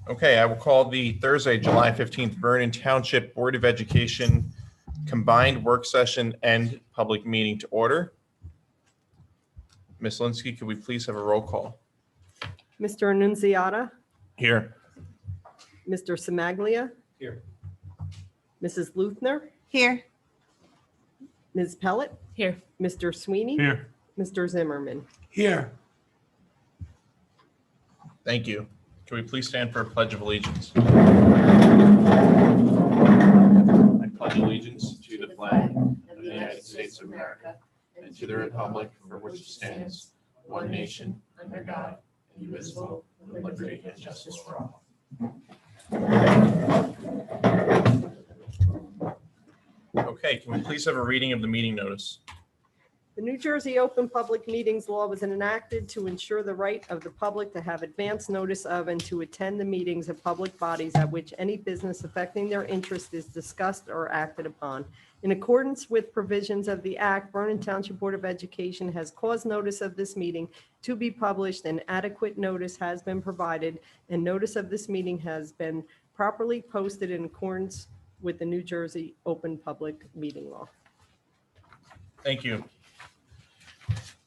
Okay, I will call the Thursday, July 15th Vernon Township Board of Education combined work session and public meeting to order. Ms. Linsky, could we please have a roll call? Mr. Annunziata, Here. Mr. Semaglia. Here. Mrs. Luthner, Here. Ms. Pellet, Here. Mr. Sweeney, Here. Mr. Zimmerman. Here. Thank you. Can we please stand for a pledge of allegiance? I pledge allegiance to the flag of the United States of America and to the republic for which it stands, one nation, under God, indivisible, with liberty and justice for all. Okay, can we please have a reading of the meeting notice? The New Jersey Open Public Meetings Law was enacted to ensure the right of the public to have advance notice of and to attend the meetings of public bodies at which any business affecting their interest is discussed or acted upon. In accordance with provisions of the Act, Vernon Township Board of Education has caused notice of this meeting to be published, and adequate notice has been provided, and notice of this meeting has been properly posted in accordance with the New Jersey Open Public Meeting Law. Thank you.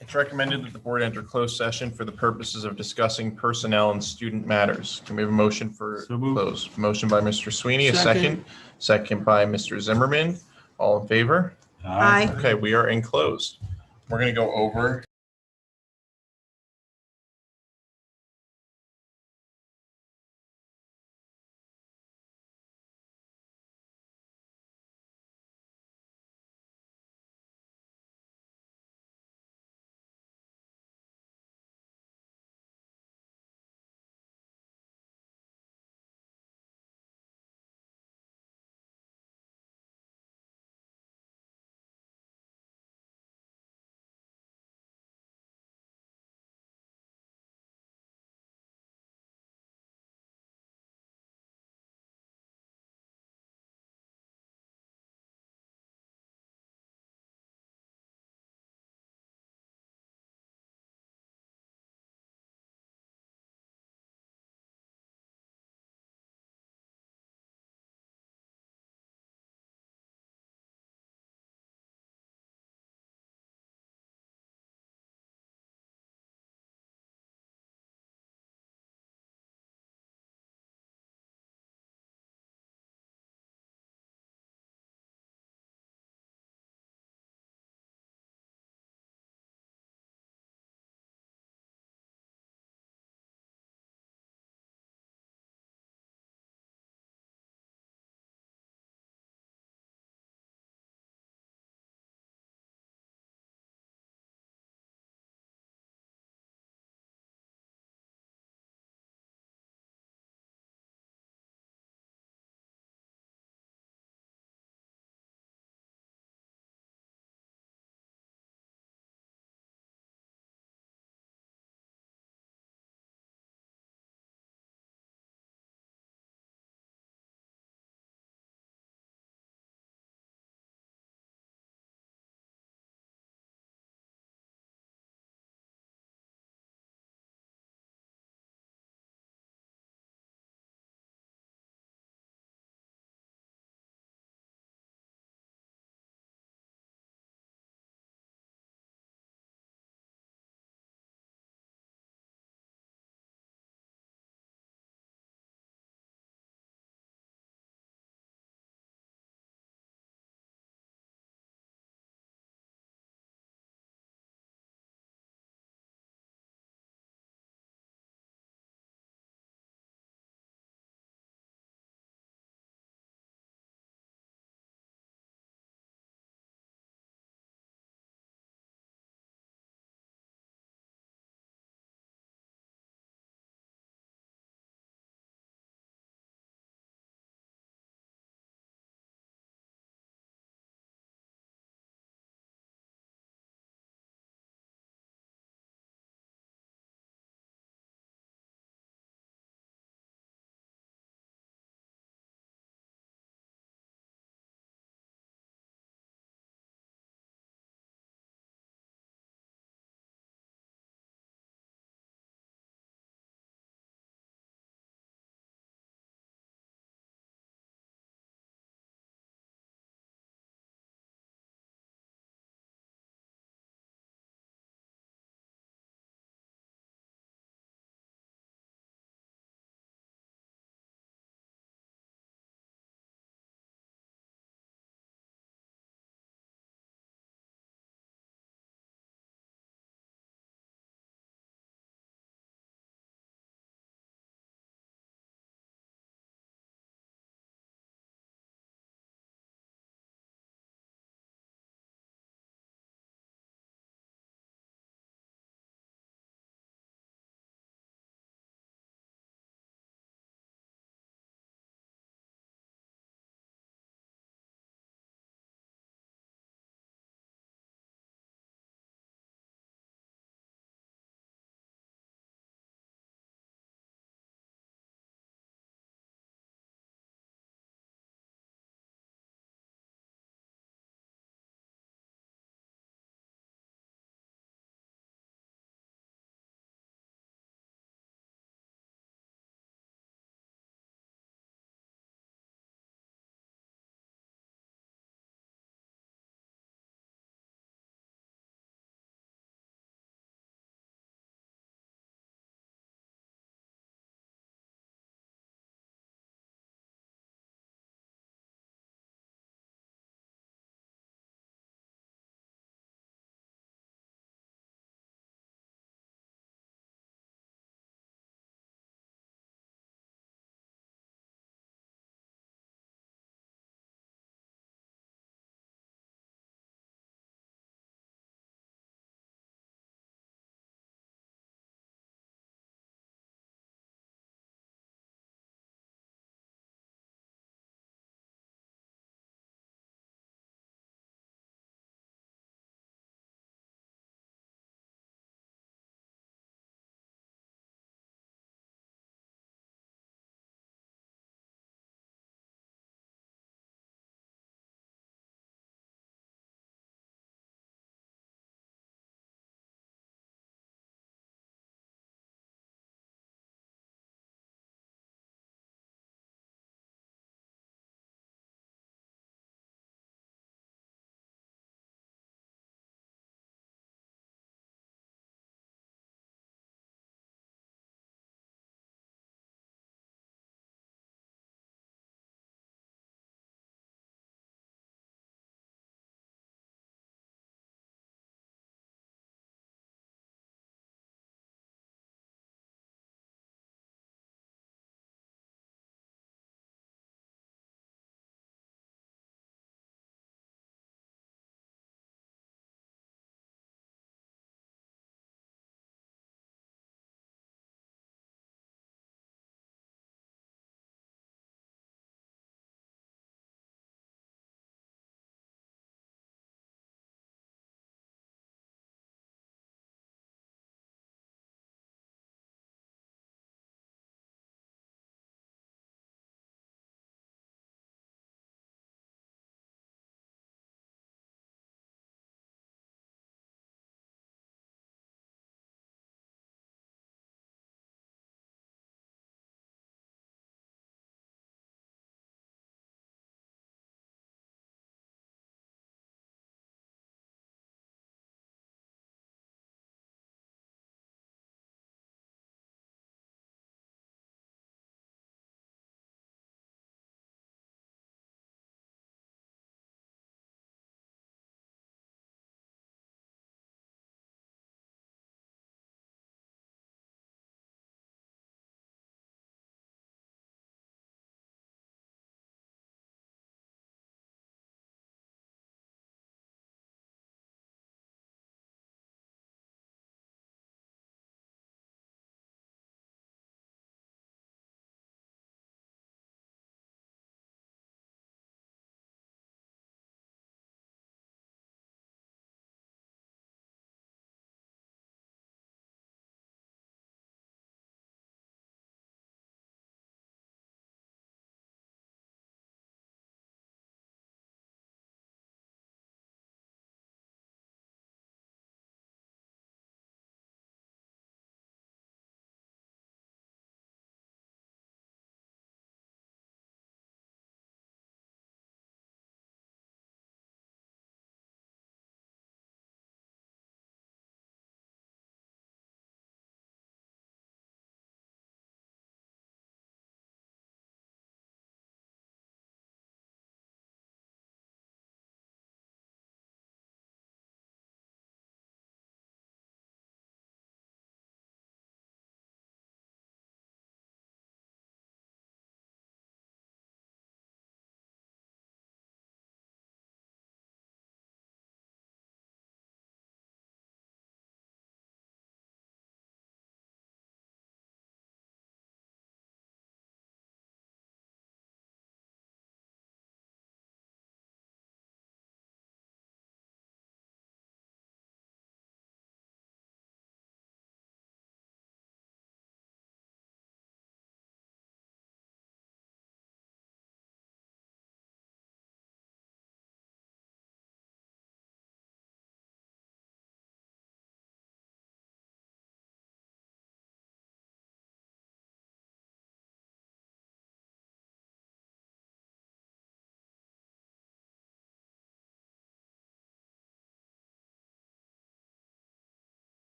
It's recommended that the board enter closed session for the purposes of discussing personnel and student matters. Can we have a motion for So moved. closed? Motion by Mr. Sweeney, a Second. second. Second by Mr. Zimmerman. All in favor? Aye. Okay, we are in closed. We're going to go over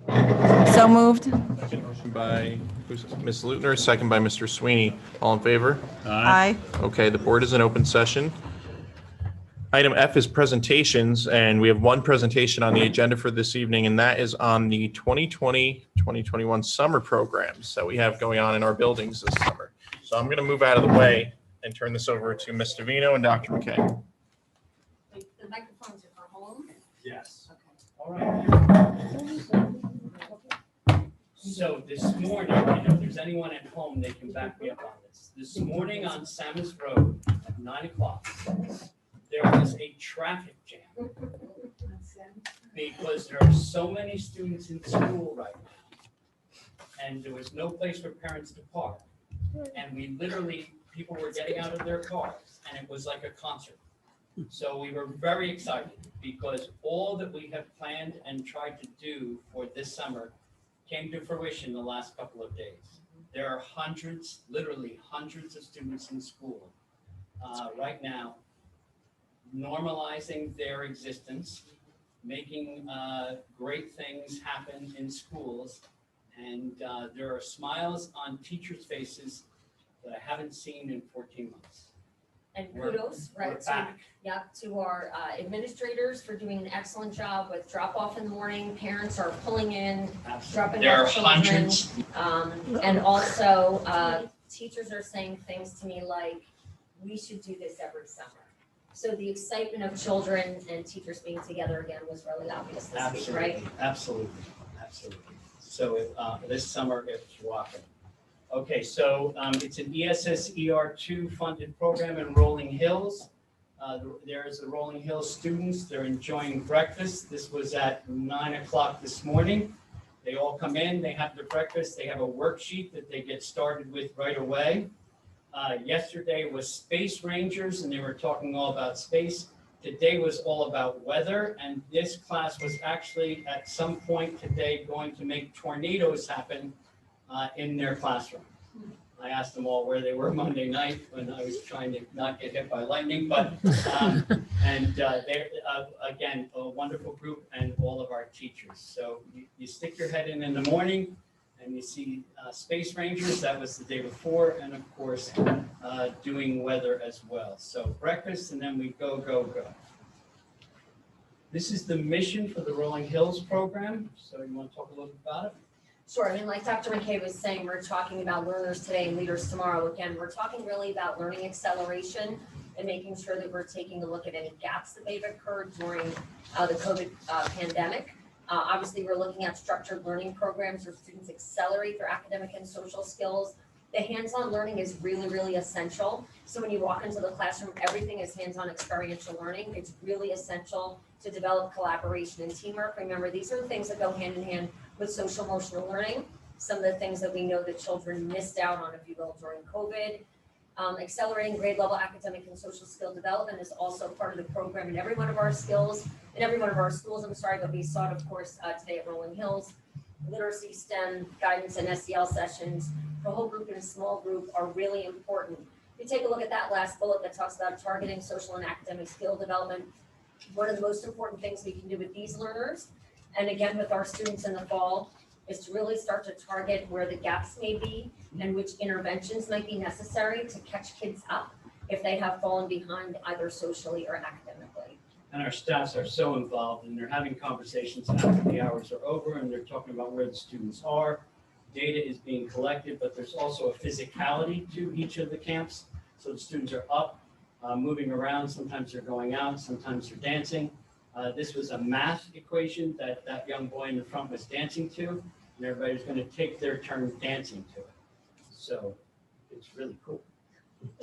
So moved. Motion by Ms. Lutner, second by Mr. Sweeney. All in favor? Aye. Okay, the board is in open session. Item F is presentations, and we have one presentation on the agenda for this evening, and that is on the 2020-2021 summer programs that we have going on in our buildings this summer. So I'm going to move out of the way and turn this over to Ms. Davino and Dr. McKay. The microphones are for home? Yes. Okay. All right. So this morning, if there's anyone at home, they can back me up on this. This morning on Samus Road at 9 o'clock, there was a traffic jam because there are so many students in school right now. And there was no place for parents to park. And we literally, people were getting out of their cars and it was like a concert. So we were very excited because all that we have planned and tried to do for this summer came to fruition the last couple of days. There are hundreds, literally hundreds of students in school right now, normalizing their existence, making great things happen in schools. And there are smiles on teachers' faces that I haven't seen in 14 months. And kudos, We're right, back. to our administrators for doing an excellent job with drop off in the morning. Parents are pulling in, dropping There are off children. hundreds. And also, teachers are saying things to me like, we should do this every summer. So the excitement of children and teachers being together again was really obvious this week, right? Absolutely. So this summer it's rocking. Okay, so it's an ESS ER2 funded program in Rolling Hills. There's the Rolling Hills students. They're enjoying breakfast. This was at 9 o'clock this morning. They all come in, they have their breakfast. They have a worksheet that they get started with right away. Yesterday was Space Rangers, and they were talking all about space. Today was all about weather, and this class was actually at some point today going to make tornadoes happen in their classroom. I asked them all where they were Monday night when I was trying to not get hit by lightning, but they're again a wonderful group and all of our teachers. So you stick your head in the morning and you see Space Rangers. That was the day before, and of course doing weather as well. So breakfast and then we go. This is the mission for the Rolling Hills program. So you want to talk a little bit about it? Sure, I mean, like Dr. McKay was saying, we're talking about learners today and leaders tomorrow. Again, we're talking really about learning acceleration and making sure that we're taking a look at any gaps that may have occurred during the COVID pandemic. Obviously, we're looking at structured learning programs where students accelerate their academic and social skills. The hands-on learning is really, really essential. So when you walk into the classroom, everything is hands-on experiential learning. It's really essential to develop collaboration and teamwork. Remember, these are the things that go hand in hand with social emotional learning. Some of the things that we know that children missed out on, if you will, during COVID. Accelerating grade level academic and social skill development is also part of the program in every one of our schools, but we saw it, of course, today at Rolling Hills. Literacy, STEM, guidance, and SEL sessions for whole group and small group are really important. If you take a look at that last bullet that talks about targeting social and academic skill development, one of the most important things we can do with these learners, and again with our students in the fall, is to really start to target where the gaps may be and which interventions might be necessary to catch kids up if they have fallen behind either socially or academically. And our staffs are so involved, and they're having conversations after the hours are over, and they're talking about where the students are. Data is being collected, but there's also a physicality to each of the camps. So the students are up, moving around. Sometimes they're going out, sometimes they're dancing. This was a math equation that young boy in the front was dancing to, and everybody's going to take their turn dancing to it. So it's really cool.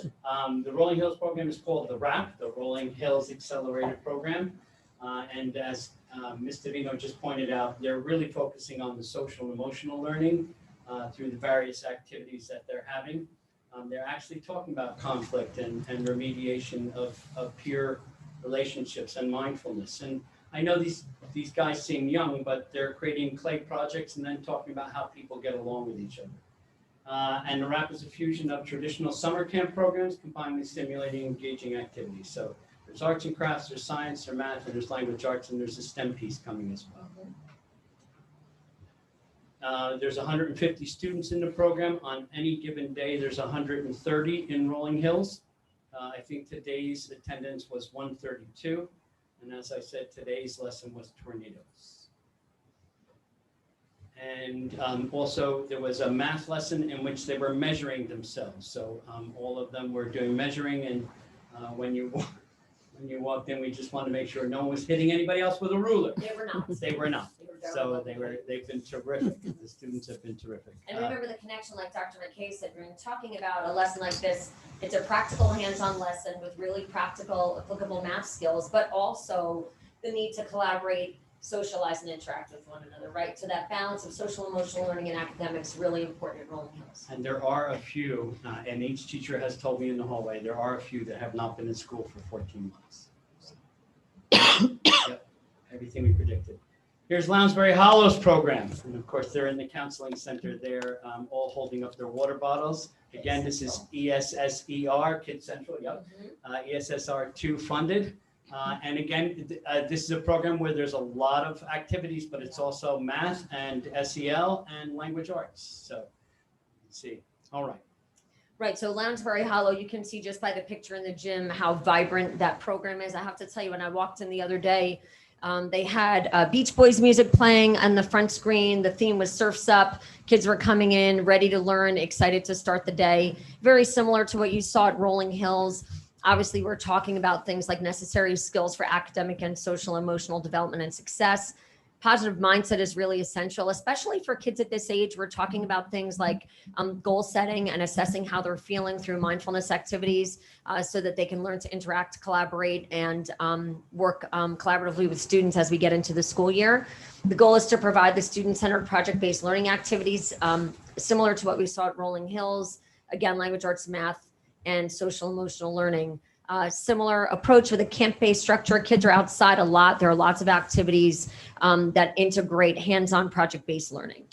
The Rolling Hills program is called the RAP, the Rolling Hills Accelerated Program. And as Ms. Davino just pointed out, they're really focusing on the social and emotional learning through the various activities that they're having. They're actually talking about conflict and remediation of peer relationships and mindfulness. And I know these guys seem young, but they're creating clay projects and then talking about how people get along with each other. And the RAP is a fusion of traditional summer camp programs combined with stimulating, engaging activities. So there's arts and crafts, there's science, there's math, and there's language arts, and there's a STEM piece coming as well. There's 150 students in the program. On any given day, there's 130 in Rolling Hills. I think today's attendance was 132. And as I said, today's lesson was tornadoes. And also there was a math lesson in which they were measuring themselves. So all of them were doing measuring, and when you walked in, we just wanted to make sure no one was hitting anybody else with a ruler. They were not. They were not. They were very So lovely. they've been terrific. The students have been terrific. And remember the connection, like Dr. McKay said, when you're talking about a lesson like this, it's a practical hands-on lesson with really practical, applicable math skills, but also the need to collaborate, socialize, and interact with one another, right? So that balance of social, emotional learning and academics is really important at Rolling Hills. And there are a few, and each teacher has told me in the hallway, there are a few that have not been in school for 14 months. Yep, everything we predicted. Here's Lounsbury Hollow's program. And of course, they're in the counseling center there, all holding up their water bottles. Again, this is ESSER, Kids Central, yep. ESSR2 funded. And again, this is a program where there's a lot of activities, but it's also math and SEL and language arts. So let's see. All right. Right, so Lounsbury Hollow, you can see just by the picture in the gym how vibrant that program is. I have to tell you, when I walked in the other day, they had Beach Boys music playing on the front screen. The theme was Surf's Up. Kids were coming in, ready to learn, excited to start the day. Very similar to what you saw at Rolling Hills. Obviously, we're talking about things like necessary skills for academic and social emotional development and success. Positive mindset is really essential, especially for kids at this age. We're talking about things like goal setting and assessing how they're feeling through mindfulness activities so that they can learn to interact, collaborate, and work collaboratively with students as we get into the school year. The goal is to provide the student-centered project-based learning activities similar to what we saw at Rolling Hills. Again, language arts, math, and social emotional learning. Similar approach with a camp-based structure. Kids are outside a lot. There are lots of activities that integrate hands-on project-based learning.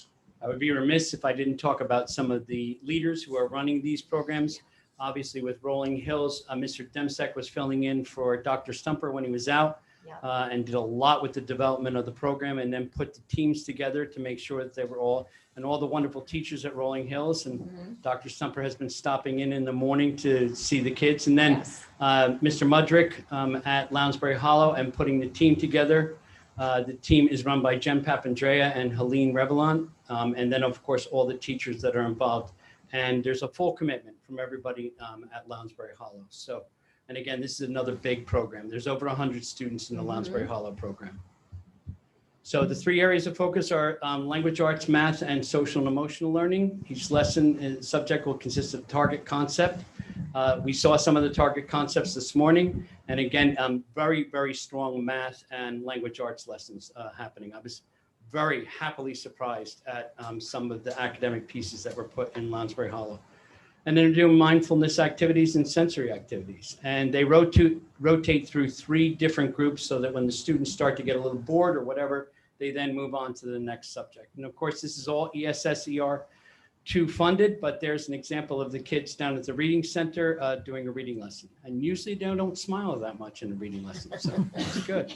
I would be remiss if I didn't talk about some of the leaders who are running these programs. Obviously, with Rolling Hills, Mr. Demsek was filling in for Dr. Stumper when he was out, and did a lot with the development of the program, and then put the teams together to make sure that they were all the wonderful teachers at Rolling Hills. And Dr. Stumper has been stopping in the morning to see the kids. And then Mr. Mudrick at Lounsbury Hollow and putting the team together. The team is run by Jen Papandrea and Helene Revelon. And then, of course, all the teachers that are involved. And there's a full commitment from everybody at Lounsbury Hollow. So, and again, this is another big program. There's over 100 students in the Lounsbury Hollow program. So the three areas of focus are language arts, math, and social and emotional learning. Each lesson subject will consist of target concept. We saw some of the target concepts this morning. And again, very, very strong math and language arts lessons happening. I was very happily surprised at some of the academic pieces that were put in Lounsbury Hollow. And then they're doing mindfulness activities and sensory activities. And they rotate through 3 different groups so that when the students start to get a little bored or whatever, they then move on to the next subject. And of course, this is all ESSER2 funded, but there's an example of the kids down at the reading center doing a reading lesson. And usually they don't smile that much in a reading lesson, so it's good.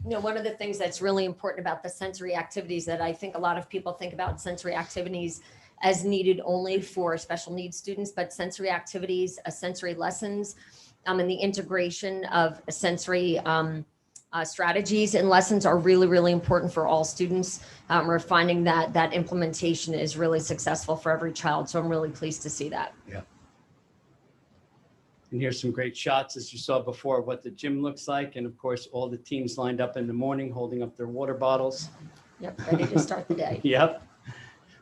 You know, one of the things that's really important about the sensory activities that I think a lot of people think about sensory activities as needed only for special needs students, but sensory activities, sensory lessons, and the integration of sensory strategies and lessons are really, really important for all students. We're finding that that implementation is really successful for every child. So I'm really pleased to see that. Yeah. And here's some great shots, as you saw before, of what the gym looks like. And of course, all the teams lined up in the morning, holding up their water bottles. Yep, ready to start the day. Yep.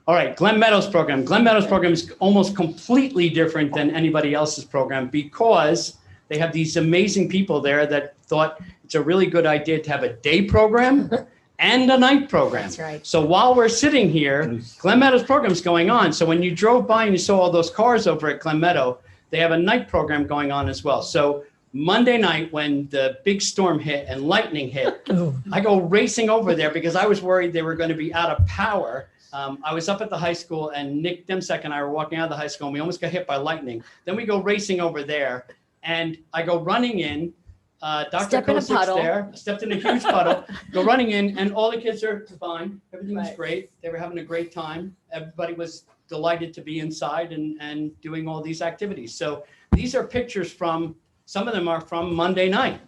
All right, Glen Meadows program. Glen Meadows program is almost completely different than anybody else's program because they have these amazing people there that thought it's a really good idea to have a day program and a night program. That's right. So while we're sitting here, Glen Meadows program is going on. So when you drove by and you saw all those cars over at Glen Meadow, they have a night program going on as well. So Monday night, when the big storm hit and lightning hit, I go racing over there because I was worried they were going to be out of power. I was up at the high school and Nick Demsek and I were walking out of the high school and we almost got hit by lightning. Then we go racing over there and I go running in Dr. Step in a Kosik's puddle. there, stepped in a huge puddle, go running in, and all the kids are fine. Everything was Right. great. They were having a great time. Everybody was delighted to be inside and doing all these activities. So these are pictures from, some of them are from Monday night,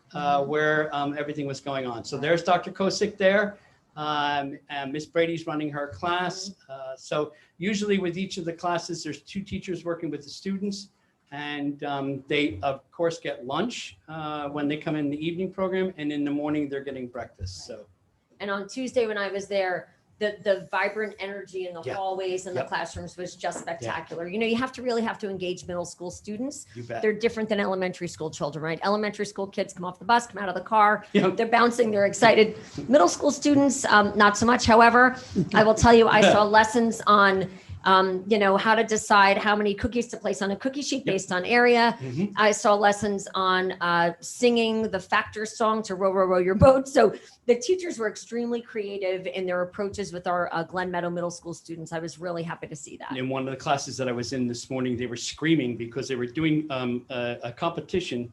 where everything was going on. So there's Dr. Kosik there. And Miss Brady's running her class. So usually with each of the classes, there's 2 teachers working with the students. And they, of course, get lunch when they come in the evening program. And in the morning, they're getting breakfast. So. And on Tuesday, when I was there, the vibrant energy in the Yeah. hallways and the Yep. classrooms was just spectacular. You know, you have to engage middle school students. You bet. They're different than elementary school children, right? Elementary school kids come off the bus, come out of the car, Yep. they're bouncing, they're excited. Middle school students, not so much. However, I will tell you, I saw lessons on, how to decide how many cookies to place on a cookie sheet based on area. Mhm. I saw lessons on singing the Factor song to row, row, row your boat. So the teachers were extremely creative in their approaches with our Glen Meadow Middle School students. I was really happy to see that. In one of the classes that I was in this morning, they were screaming because they were doing a competition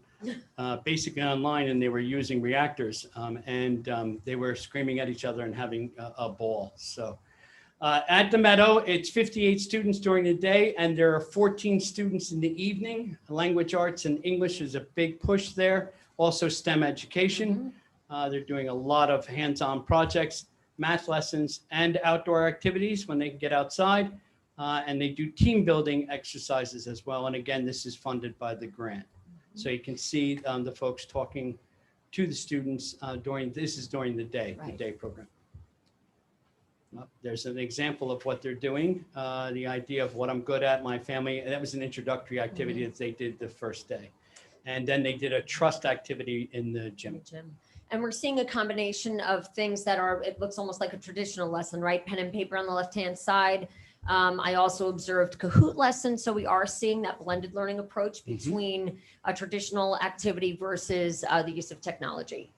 basically online, and they were using reactors, and they were screaming at each other and having a ball. So at the Meadow, it's 58 students during the day, and there are 14 students in the evening. Language arts and English is a big push there. Also STEM education. They're doing a lot of hands-on projects, math lessons, and outdoor activities when they can get outside. And they do team building exercises as well. And again, this is funded by the grant. So you can see the folks talking to the students during the day, Right. the day program. There's an example of what they're doing, the idea of what I'm good at, my family. That was an introductory activity that they did the first day. And then they did a trust activity in the gym. And we're seeing a combination of things that are, it looks almost like a traditional lesson, right? Pen and paper on the left-hand side. I also observed Kahoot lessons. So we are seeing that blended learning approach between a traditional activity versus the use of technology.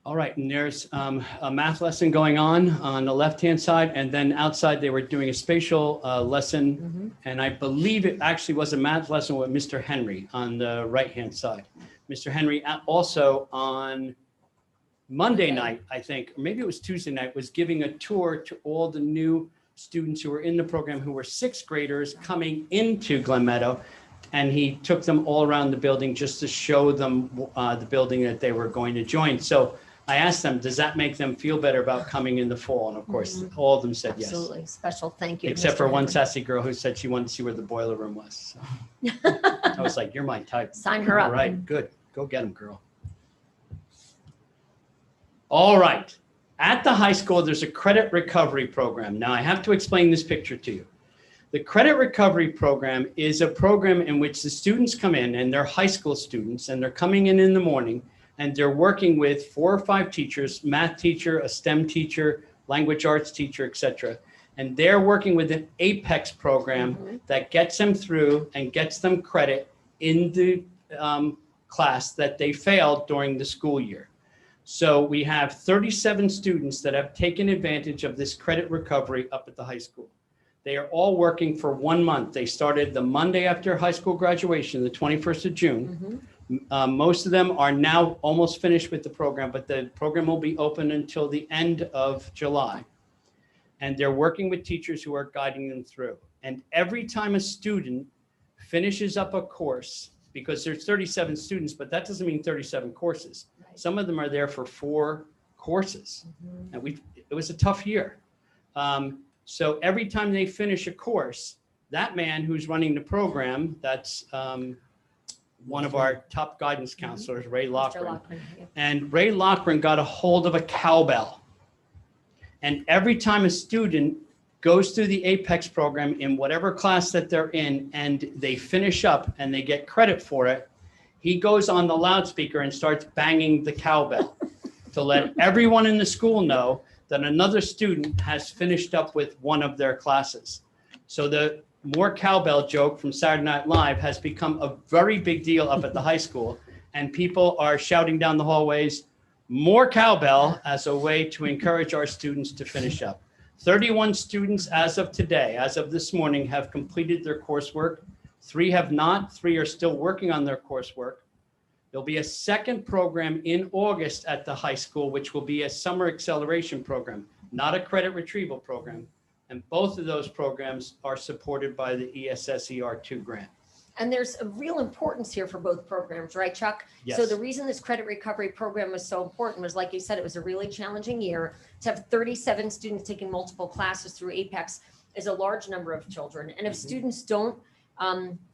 All right, and there's a math lesson going on the left-hand side, and then outside they were doing a spatial lesson, and I believe it actually was a math lesson with Mr. Henry on the right-hand side. Mr. Henry also on Monday night, I think, or maybe it was Tuesday night, was giving a tour to all the new students who were in the program who were 6th graders coming into Glen Meadow, and he took them all around the building just to show them the building that they were going to join. So I asked them, does that make them feel better about coming in the fall? And of course, all of them said yes. Absolutely. Special thank you. to Except Mr. for one Henry. sassy girl who said she wanted to see where the boiler room was. So I was like, you're my type. Sign her up. All right, good. Go get him, girl. All right. At the high school, there's a credit recovery program. Now, I have to explain this picture to you. The credit recovery program is a program in which the students come in, and they're high school students, and they're coming in the morning, and they're working with 4 or 5 teachers, math teacher, a STEM teacher, language arts teacher, etc. And they're working with an APEX program that gets them through and gets them credit in the class that they failed during the school year. So we have 37 students that have taken advantage of this credit recovery up at the high school. They are all working for 1 month. They started the Monday after high school graduation, the 21st of June. Most of them are now almost finished with the program, but the program will be open until the end of July. And they're working with teachers who are guiding them through. And every time a student finishes up a course, because there's 37 students, but that doesn't mean 37 courses. Some of them are there for 4 courses. And it was a tough year. So every time they finish a course, that man who's running the program, that's one of our top guidance counselors, Ray Mr. Lochran. Lochran, yeah. And Ray Lochran got a hold of a cowbell. And every time a student goes through the APEX program in whatever class that they're in, and they finish up and they get credit for it, he goes on the loudspeaker and starts banging the cowbell to let everyone in the school know that another student has finished up with one of their classes. So the more cowbell joke from Saturday Night Live has become a very big deal up at the high school, and people are shouting down the hallways, more cowbell, as a way to encourage our students to finish up. 31 students as of today, as of this morning, have completed their coursework. 3 have not. 3 are still working on their coursework. There'll be a second program in August at the high school, which will be a summer acceleration program, not a credit retrieval program. And both of those programs are supported by the ESSER2 grant. And there's a real importance here for both programs, right, Chuck? Yes. So the reason this credit recovery program was so important was, like you said, it was a really challenging year. To have 37 students taking multiple classes through Apex is a large number of children. And if students don't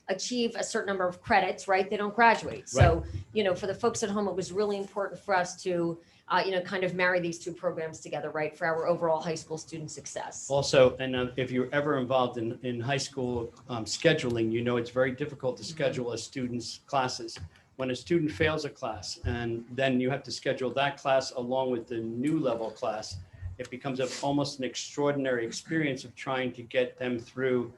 achieve a certain number of credits, right, they don't graduate. So, you know, for the folks at home, it was really important for us to, you know, kind of marry these two programs together, right, for our overall high school student success. Also, and if you're ever involved in high school scheduling, you know it's very difficult to schedule a student's classes. When a student fails a class and then you have to schedule that class along with the new level class, it becomes almost an extraordinary experience of trying to get them through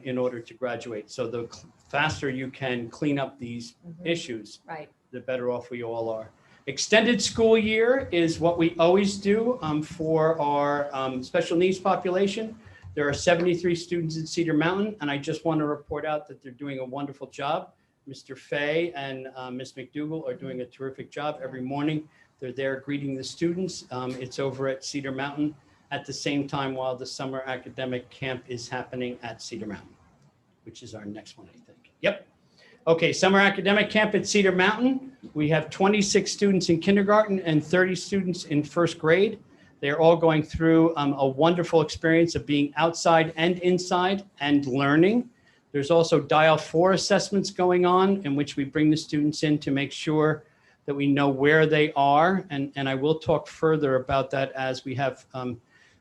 in order to graduate. So the faster you can clean up these issues, Right. the better off we all are. Extended school year is what we always do for our special needs population. There are 73 students in Cedar Mountain, and I just want to report out that they're doing a wonderful job. Mr. Fay and Ms. McDougall are doing a terrific job every morning. They're there greeting the students. It's over at Cedar Mountain at the same time while the summer academic camp is happening at Cedar Mountain, which is our next one, I think. Yep. Okay, summer academic camp at Cedar Mountain. We have 26 students in kindergarten and 30 students in first grade. They're all going through a wonderful experience of being outside and inside and learning. There's also Dial 4 assessments going on in which we bring the students in to make sure that we know where they are. And I will talk further about that as we have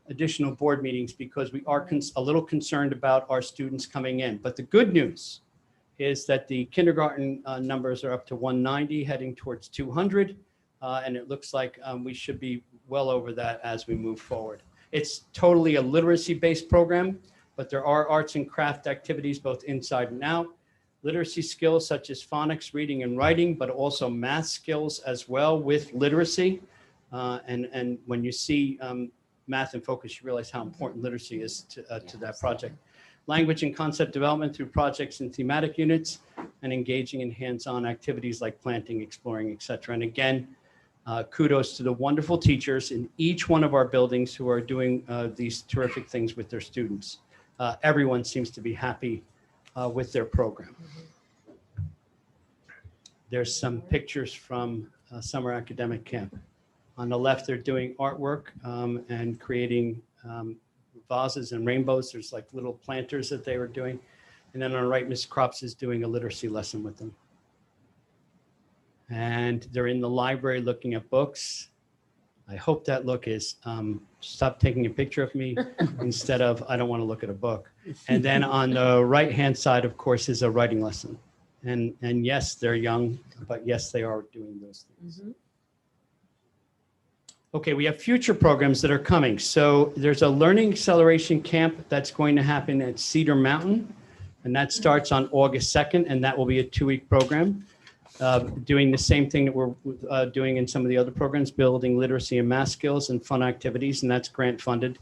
additional board meetings, because we are a little concerned about our students coming in. But the good news is that the kindergarten numbers are up to 190, heading towards 200. And it looks like we should be well over that as we move forward. It's totally a literacy-based program, but there are arts and craft activities both inside and out. Literacy skills such as phonics, reading and writing, but also math skills as well with literacy. And when you see math in focus, you realize how important literacy is to that project. Language and concept development through projects and thematic units, and engaging in hands-on activities like planting, exploring, et cetera. And again, kudos to the wonderful teachers in each one of our buildings who are doing these terrific things with their students. Everyone seems to be happy with their program. There's some pictures from summer academic camp. On the left, they're doing artwork and creating vases and rainbows. There's like little planters that they were doing. And then on the right, Ms. Crops is doing a literacy lesson with them. And they're in the library looking at books. I hope that look is stop taking a picture of me instead of I don't want to look at a book. And then on the right-hand side, of course, is a writing lesson. And yes, they're young, but yes, they are doing those things. Okay, we have future programs that are coming. So there's a learning acceleration camp that's going to happen at Cedar Mountain, and that starts on August 2nd, and that will be a 2-week program. Doing the same thing that we're doing in some of the other programs, building literacy and math skills and fun activities, and that's grant funded.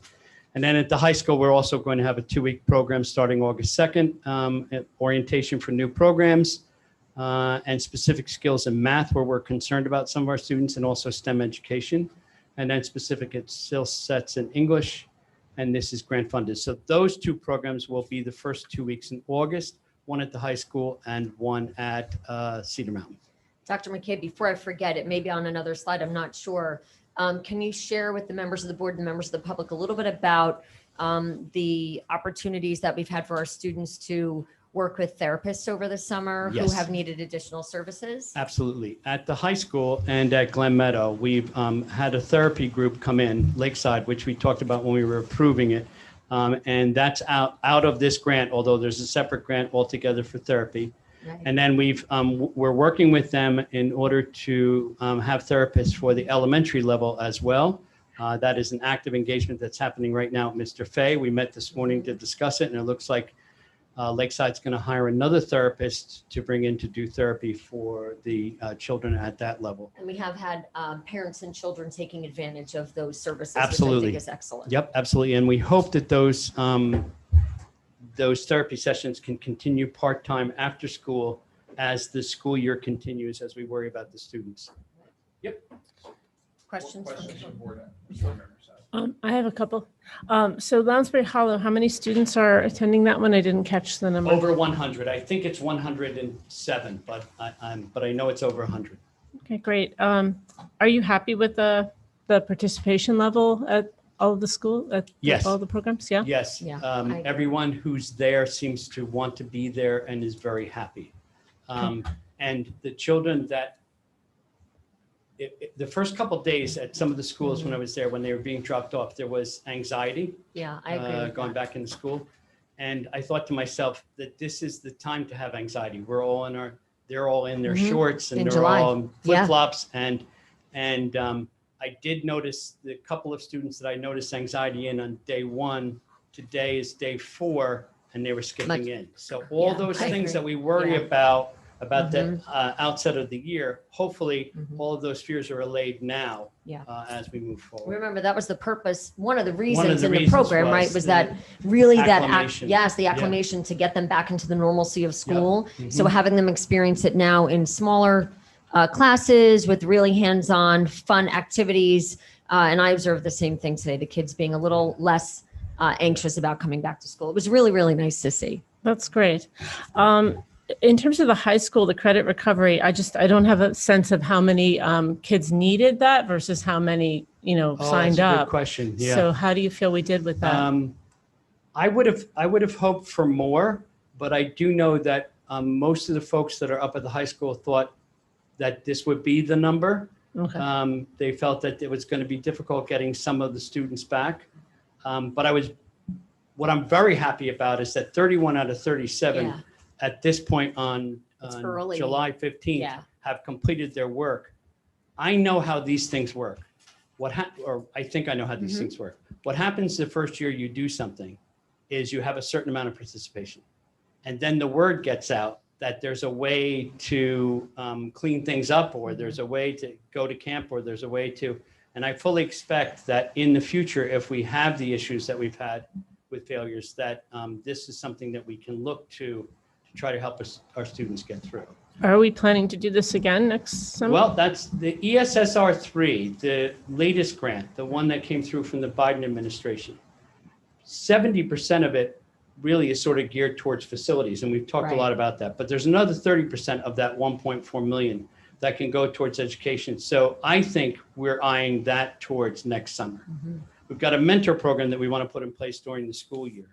And then at the high school, we're also going to have a 2-week program starting August 2nd, orientation for new programs and specific skills in math, where we're concerned about some of our students, and also STEM education, and then specific skill sets in English, and this is grant funded. So those 2 programs will be the first 2 weeks in August, one at the high school and one at Cedar Mountain. Dr. McKay, before I forget, it may be on another slide, I'm not sure. Can you share with the members of the board and members of the public a little bit about the opportunities that we've had for our students to work with therapists over the summer who Yes. have needed additional services? Absolutely. At the high school and at Glen Meadow, we've had a therapy group come in, Lakeside, which we talked about when we were approving it. And that's out of this grant, although there's a separate grant altogether for therapy. Right. And then we're working with them in order to have therapists for the elementary level as well. That is an active engagement that's happening right now at Mr. Fay. We met this morning to discuss it, and it looks like Lakeside's going to hire another therapist to bring in to do therapy for the children at that level. And we have had parents and children taking advantage of those services, Absolutely. which I think is excellent. Yep, absolutely. And we hope that those therapy sessions can continue part-time after school as the school year continues, as we worry about the students. Questions? Questions from board members? I have a couple. So Lounsbury Hollow, how many students are attending that one? I didn't catch the number. Over 100. I think it's 107, but I know it's over 100. Okay, great. Are you happy with the participation level at all of the school, at Yes. all the programs? Yeah. Yes. Yeah, I agree. Everyone who's there seems to want to be there and is very happy. And the children that the first couple of days at some of the schools when I was there, when they were being dropped off, there was anxiety Yeah, I agree with going that. back into school. And I thought to myself that this is the time to have anxiety. They're all in their Mhm. shorts and In they're July. all in Yeah. flip-flops. And I did notice the couple of students that I noticed anxiety in on day 1. Today is day 4, and they were skipping Much- in. So all Yeah, those I things agree. that we worry Yeah. about Mhm. the outset of the year, hopefully Mhm. all of those fears are allayed now Yeah. as we move forward. Remember, that was the purpose, one of the One of reasons the in the reasons program, was right, was the that really acclimation. yes, the Yeah. acclimation to get them back into the normalcy of school. So Mhm. having them experience it now in smaller classes with really hands-on, fun activities. And I observed the same thing today, the kids being a little less anxious about coming back to school. It was really, really nice to see. That's great. In terms of the high school, the credit recovery, I don't have a sense of how many kids needed that versus how many, Oh, signed that's a good up. question. Yeah. So how do you feel we did with that? I would have hoped for more, but I do know that most of the folks that are up at the high school thought that this would be the number. Okay. They felt that it was going to be difficult getting some of the students back. But what I'm very happy about is that 31 out of 37 Yeah. at this point on It's early. July 15th Yeah. have completed their work. I know how these things work. Or I think I know how these Mhm. things work. What happens the first year you do something is you have a certain amount of participation. And then the word gets out that there's a way to clean things up, or there's a way to go to camp, or there's a way to, and I fully expect that in the future, if we have the issues that we've had with failures, that this is something that we can look to try to help our students get through. Are we planning to do this again next summer? Well, that's the ESSR 3, the latest grant, the one that came through from the Biden administration. 70% of it really is sort of geared towards facilities, and we've talked a lot about that. But there's another 30% of that 1.4 million that can go towards education. So I think we're eyeing that towards next summer. Mhm. We've got a mentor program that we want to put in place during the school year.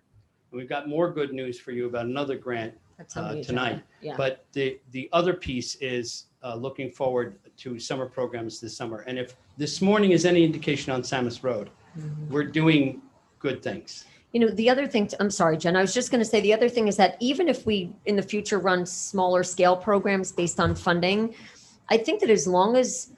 And we've got more good news for you about another grant That's on the agenda. tonight. Yeah. But the other piece is looking forward to summer programs this summer. And if this morning is any indication on Samus Road, Mhm. we're doing good things. The other thing, I'm sorry, Jen, I was just going to say, the other thing is that even if we in the future run smaller scale programs based on funding, I think that as long as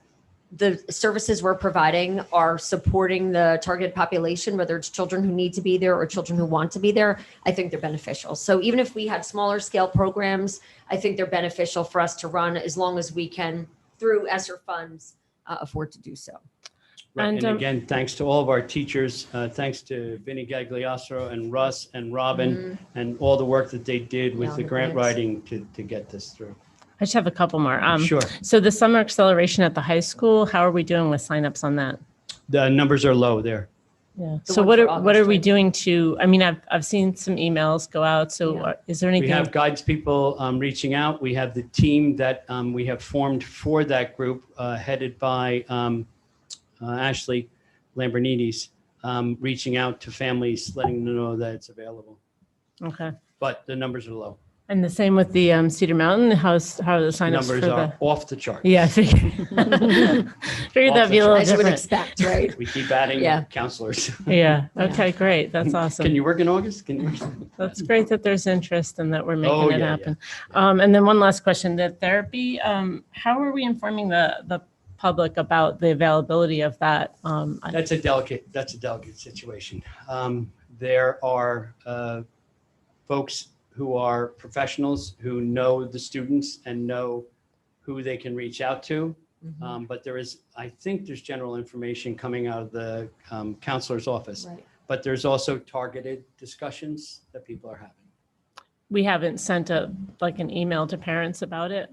the services we're providing are supporting the targeted population, whether it's children who need to be there or children who want to be there, I think they're beneficial. So even if we had smaller scale programs, I think they're beneficial for us to run as long as we can, through ESSER funds, afford to do so. Right. And, And again, thanks to all of our teachers, thanks to Vinny Gagliasso and Russ and Robin and all the work that they did with Yeah, the the grant grants. writing to get this through. I just have a couple more. Sure. So the summer acceleration at the high school, how are we doing with signups on that? The numbers are low there. Yeah. The So one what for are August, we right? doing to, I mean, I've seen some emails go out. So Yeah. is there We anything? have guidance people reaching out. We have the team that we have formed for that group, headed by Ashley Lambrinides, reaching out to families, letting them know that it's available. Okay. But the numbers are low. And the same with the Cedar Mountain, how are the signups for Numbers the? are off the chart. Yeah, I figured that'd be a little As you would different. expect, right? We keep adding Yeah. counselors. Yeah. Okay, great. That's awesome. Can you work in August? Can you work? That's great that there's interest and that we're making Oh, it yeah, happen. And then one last question, the therapy, how are we informing the public about the availability of that? That's a delicate situation. There are folks who are professionals who know the students and know who they can reach out to. But I think there's general information coming out of the counselor's office, Right. but there's also targeted discussions that people are having. We haven't sent an email to parents about it.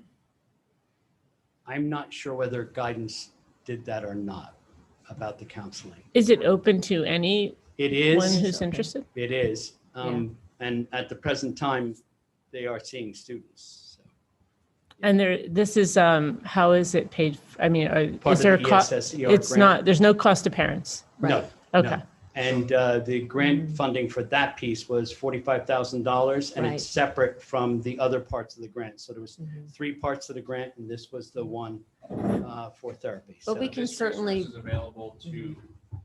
I'm not sure whether guidance did that or not about the counseling. Is it open to anyone It is. who's okay. interested? It is. And at the present time, they are seeing students. So. And this is, how is it paid? I mean, Part is there a of the cost? ESSER It's grant. not, there's no cost to parents. No. Okay. No. And the grant funding for that piece was $45,000, and Right. it's separate from the other parts of the grant. So there was Mhm. 3 parts of the grant, and this was the one for therapy. But we can This certainly- resource is available to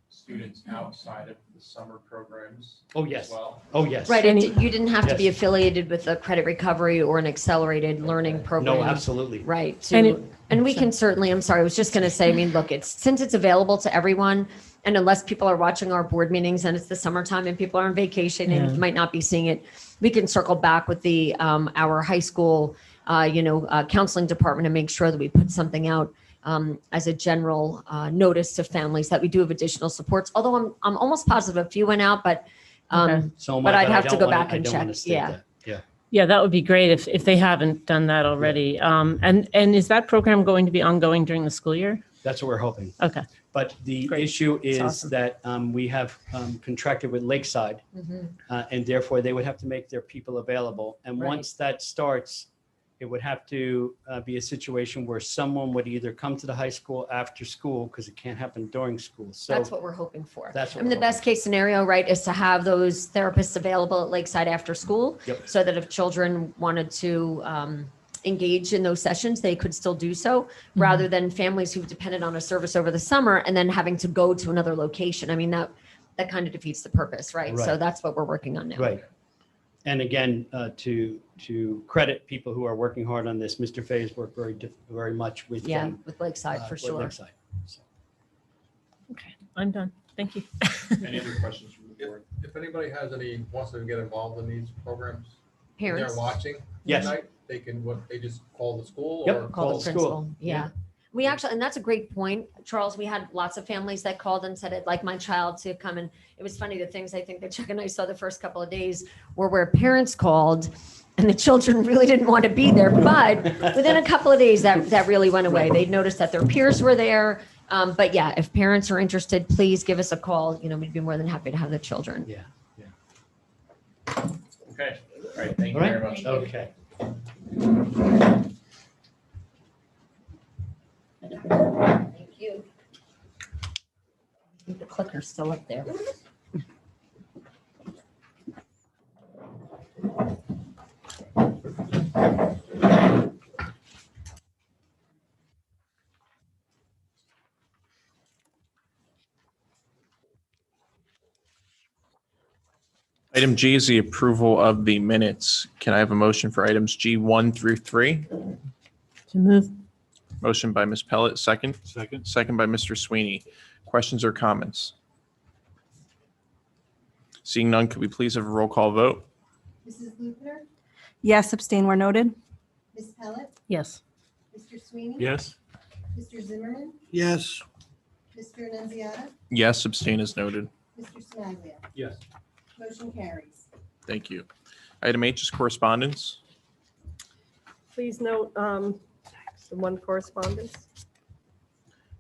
students outside of the summer programs Oh, as yes. well. Oh, yes. Right, and you didn't have to be Yes. affiliated with a credit recovery or an accelerated learning program. No, absolutely. Right. And And we can certainly, I'm sorry, I was just going to say, I mean, look, since it's available to everyone, and unless people are watching our board meetings and it's the summertime and people are on vacation and Yeah. might not be seeing it, we can circle back with our high school, counseling department and make sure that we put something out as a general notice to families that we do have additional supports. Although I'm almost positive a few went out, but Okay. So am But I, I'd I have to don't go wanna- back I and don't check. wanna state Yeah. that. Yeah. Yeah, that would be great if they haven't done that already. And is that program going to be ongoing during the school year? That's what we're hoping. Okay. But the Great. issue is awesome. that we have contracted with Lakeside, and therefore they would have to make their people available. And Right. once that starts, it would have to be a situation where someone would either come to the high school after school, because it can't happen during school. So that's what we're hoping for. that's what I mean, the we're best case scenario, right, is to have those therapists available at Lakeside after school. Yep. So that if children wanted to engage in those sessions, they could still do so, rather than families who've depended on a service over the summer and then having to go to another location. I mean, that kind of defeats the purpose, right? So Right. that's what we're working on now. Right. And again, to credit people who are working hard on this, Mr. Fay has worked very much with Yeah, them. with Lakeside for with sure. Lakeside. So, Okay, I'm done. Thank you. Any other questions from the board? If anybody wants to get involved in these programs, and Parents. they're watching Yes. tonight, they just call the school Yep. or? Call Call the the school. principal, yeah. We actually, and that's a great point, Charles. We had lots of families that called and said, I'd like my child to come. And it was funny, the things I think that Chuck and I saw the first couple of days were where parents called and the children really didn't want to be there. But within a couple of days, that really went away. They noticed that their peers were there. But yeah, if parents are interested, please give us a call. We'd be more than happy to have the children. Yeah. Okay, all right, thank you All right. very much. Okay. Thank you. I think the clicker's still up there. Item G is the approval of the minutes. Can I have a motion for items G1 through 3? To move. Motion by Ms. Pellet, second. Second. Second by Mr. Sweeney. Questions or comments? Seeing none, could we please have a roll call vote? Mrs. Luther? Yes, abstain where noted. Ms. Pellet? Yes. Mr. Sweeney? Yes. Mr. Zimmerman? Yes. Mr. Annunziata? Yes, abstain is noted. Mr. Smaglia? Yes. Motion carries. Thank you. Item H is correspondence. Please note the one correspondence.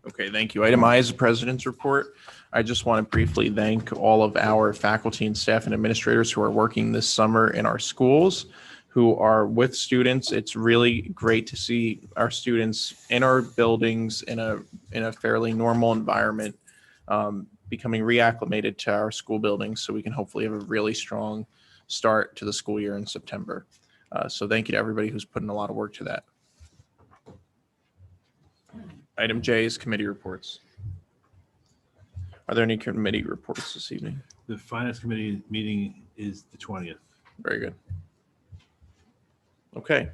Okay, thank you. Item I is the president's report. I just want to briefly thank all of our faculty and staff and administrators who are working this summer in our schools, who are with students. It's really great to see our students in our buildings in a fairly normal environment, becoming reacclimated to our school buildings so we can hopefully have a really strong start to the school year in September. So thank you to everybody who's put in a lot of work to that. Item J is committee reports. Are there any committee reports this evening? The finance committee meeting is the 20th. Very good. Okay.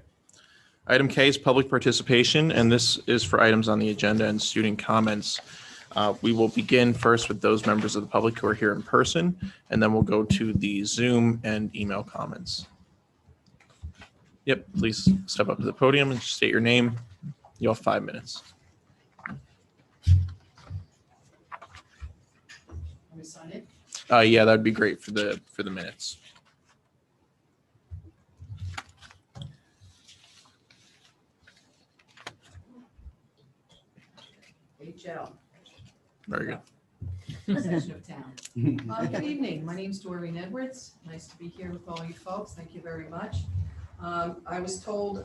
Item K is public participation, and this is for items on the agenda and student comments. We will begin first with those members of the public who are here in person, and then we'll go to the Zoom and email comments. Yep, please step up to the podium and state your name. You have 5 minutes. Yeah, that'd be great for the minutes. gel. Very good. Possession of town. Good evening. My name's Doreen Edwards. Nice to be here with all you folks. Thank you very much. I was told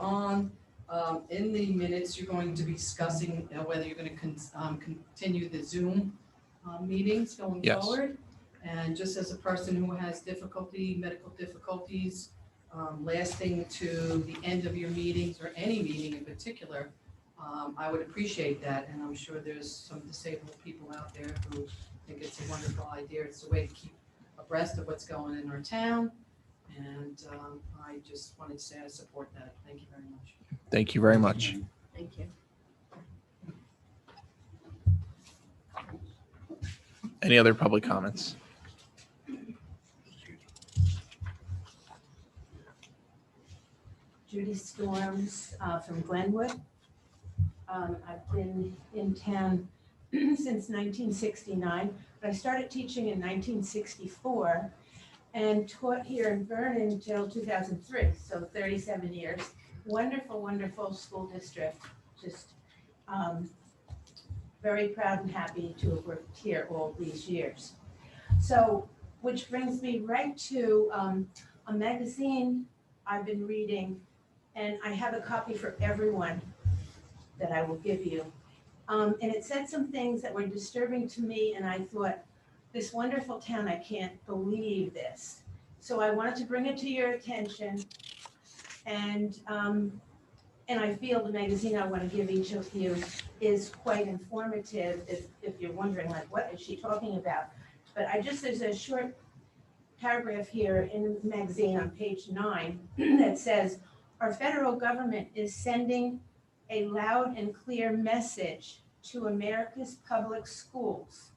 in the minutes, you're going to be discussing whether you're going to continue the Zoom meetings going Yes. forward. And just as a person who has medical difficulties, lasting to the end of your meetings or any meeting in particular, I would appreciate that. And I'm sure there's some disabled people out there who think it's a wonderful idea. It's a way to keep abreast of what's going on in our town. And I just wanted to say I support that. Thank you very much. Thank you very much. Thank you. Any other public comments? Judy Storms from Glenwood. I've been in town since 1969, but I started teaching in 1964 and taught here in Vernon until 2003, so 37 years. Wonderful, wonderful school district. Just very proud and happy to have worked here all these years. So, which brings me right to a magazine I've been reading, and I have a copy for everyone that I will give you. And it said some things that were disturbing to me, and I thought, this wonderful town, I can't believe this. So I wanted to bring it to your attention, and I feel the magazine I want to give each of you is quite informative if you're wondering, like, what is she talking about? But there's a short paragraph here in the magazine on page 9 that says, our federal government is sending a loud and clear message to America's public schools.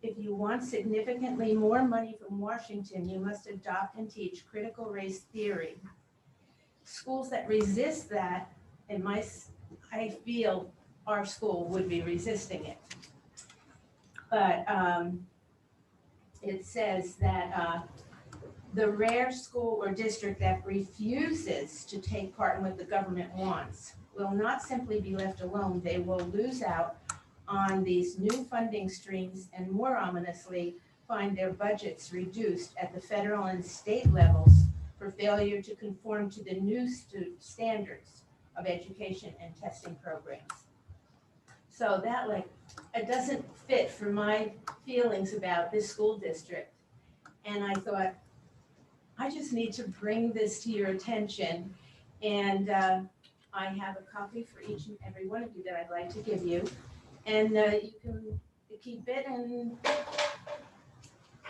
If you want significantly more money from Washington, you must adopt and teach critical race theory. Schools that resist that, I feel our school would be resisting it. But it says that the rare school or district that refuses to take part in what the government wants will not simply be left alone. They will lose out on these new funding streams and, more ominously, find their budgets reduced at the federal and state levels for failure to conform to the new standards of education and testing programs. So that, it doesn't fit for my feelings about this school district. And I thought, I just need to bring this to your attention. And I have a copy for each and every one of you that I'd like to give you. And you can keep it, and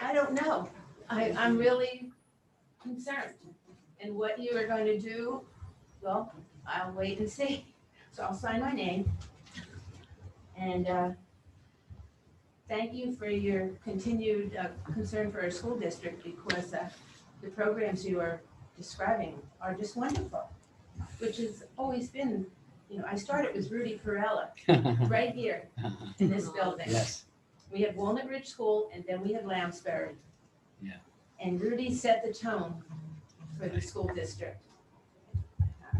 I don't know. I'm really concerned. And what you are going to do, well, I'll wait and see. So I'll sign my name. And thank you for your continued concern for our school district, because the programs you are describing are just wonderful, which has always been, I started with Rudy Perella right here in this building. Yes. We had Walnut Ridge School, and then we had Lounsbury. Yeah. And Rudy set the tone for the school district.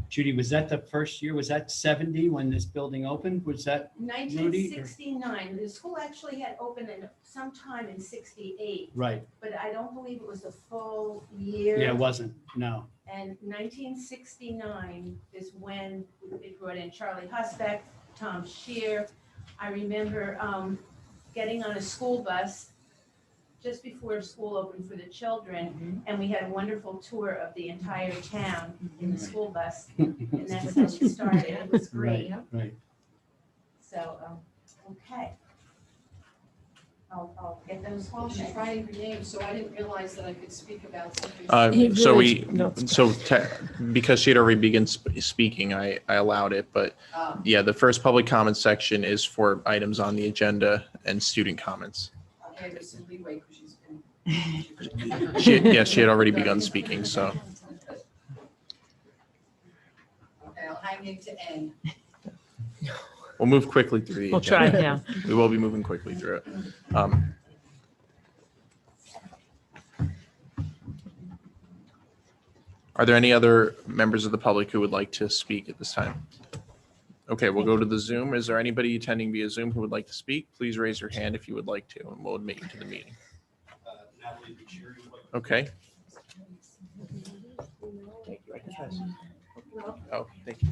Judy, was that the first year? Was that 70 when this building opened? Was that Rudy? 1969, the school actually had opened sometime in 68, Right. but I don't believe it was a full year. Yeah, it wasn't. No. And 1969 is when it brought in Charlie Husbeck, Tom Shear. I remember getting on a school bus just before school opened for the children, and we had a wonderful tour of the entire town in the school bus, and that's how we started. It was great. Right. So, okay. I'll get those. Well, she's writing her name, so I didn't realize that I could speak about something. Because she had already begun speaking, I allowed it, but yeah, the first public comment section is for items on the agenda and student comments. Okay, there's some leeway because she's been. She had already begun speaking, so. Okay, I'll hang in to end. We'll move quickly through the We'll try, agenda. yeah. We will be moving quickly through it. Are there any other members of the public who would like to speak at this time? Okay, we'll go to the Zoom. Is there anybody attending via Zoom who would like to speak? Please raise your hand if you would like to, and we'll admit you to the meeting. Okay. Oh, thank you.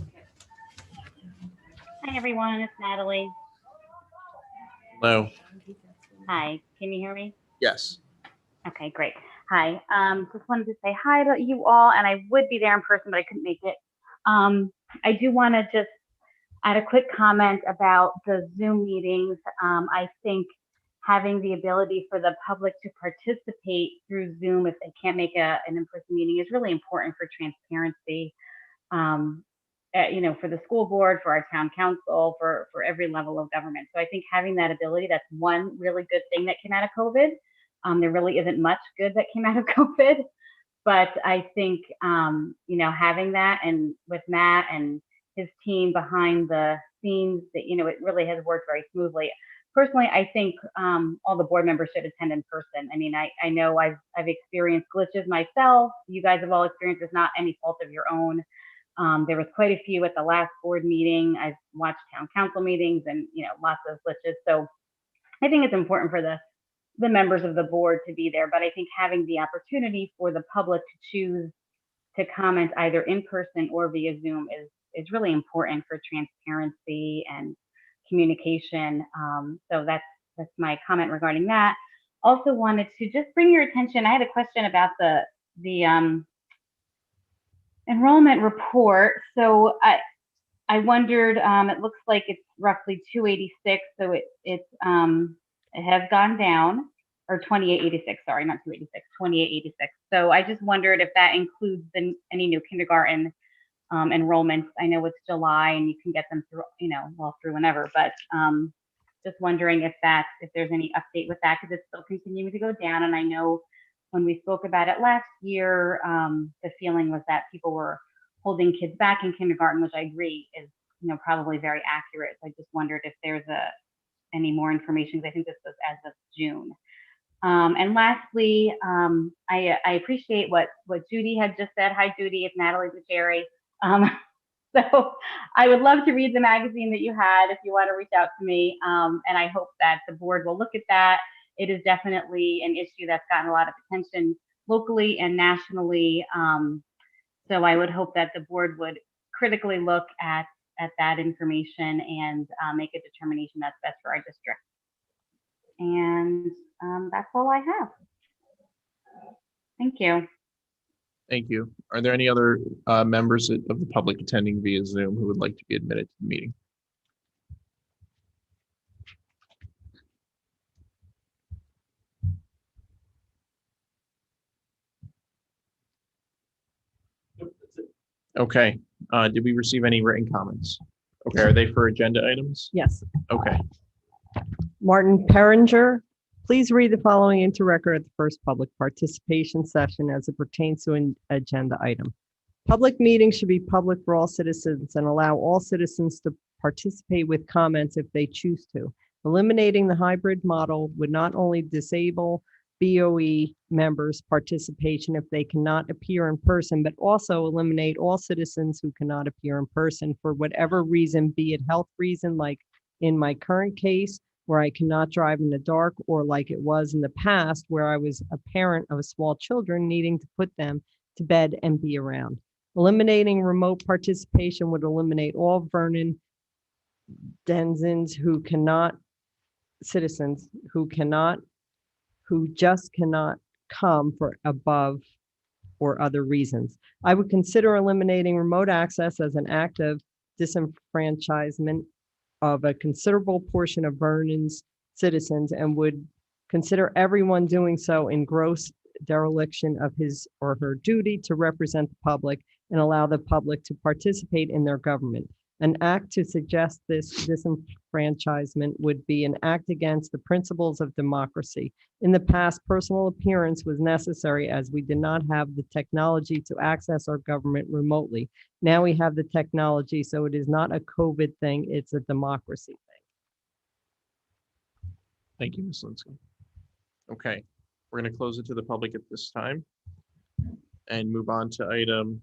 Hi, everyone. It's Natalie. Hello. Hi. Can you hear me? Yes. Okay, great. Hi. Just wanted to say hi to you all, and I would be there in person, but I couldn't make it. I do want to just add a quick comment about the Zoom meetings. I think having the ability for the public to participate through Zoom if they can't make an in-person meeting is really important for transparency. For the school board, for our town council, for every level of government. So I think having that ability, that's one really good thing that came out of COVID. There really isn't much good that came out of COVID, but I think, having that, and with Matt and his team behind the scenes, that, it really has worked very smoothly. Personally, I think all the board members should attend in person. I mean, I know I've experienced glitches myself. You guys have all experienced, it's not any fault of your own. There was quite a few at the last board meeting. I've watched town council meetings and, lots of glitches. So I think it's important for the members of the board to be there, but I think having the opportunity for the public to choose to comment either in person or via Zoom is really important for transparency and communication. So that's my comment regarding that. Also wanted to just bring your attention. I had a question about the enrollment report. So I wondered, it looks like it's roughly 286. So it has gone down, or 2886, sorry, not 286, 2886. So I just wondered if that includes any new kindergarten enrollments. I know it's July and you can get them through, through whenever, but just wondering if there's any update with that, because it's still continuing to go down. And I know when we spoke about it last year, the feeling was that people were holding kids back in kindergarten, which I agree is, probably very accurate. So I just wondered if there's any more information, because I think this was as of June. And lastly, I appreciate what Judy had just said. Hi, Judy, it's Natalie Bucheri. So I would love to read the magazine that you had if you want to reach out to me. And I hope that the board will look at that. It is definitely an issue that's gotten a lot of attention locally and nationally. So I would hope that the board would critically look at that information and make a determination that's best for our district. And that's all I have. Thank you. Thank you. Are there any other members of the public attending via Zoom who would like to be admitted to the meeting? Okay. Did we receive any written comments? Okay. Are they for agenda items? Yes. Okay. Martin Perringer, please read the following into record at the first public participation session as it pertains to an agenda item. Public meetings should be public for all citizens and allow all citizens to participate with comments if they choose to. Eliminating the hybrid model would not only disable BOE members' participation if they cannot appear in person, but also eliminate all citizens who cannot appear in person for whatever reason, be it health reason, like in my current case, where I cannot drive in the dark, or like it was in the past, where I was a parent of small children needing to put them to bed and be around. Eliminating remote participation would eliminate all Vernon denizens citizens who just cannot come for above or other reasons. I would consider eliminating remote access as an act of disenfranchisement of a considerable portion of Vernon's citizens, and would consider everyone doing so in gross dereliction of his or her duty to represent the public and allow the public to participate in their government. An act to suggest this disenfranchisement would be an act against the principles of democracy. In the past, personal appearance was necessary as we did not have the technology to access our government remotely. Now we have the technology, so it is not a COVID thing, it's a democracy thing. Thank you, Ms. Linsky. Okay, we're going to close it to the public at this time and move on to item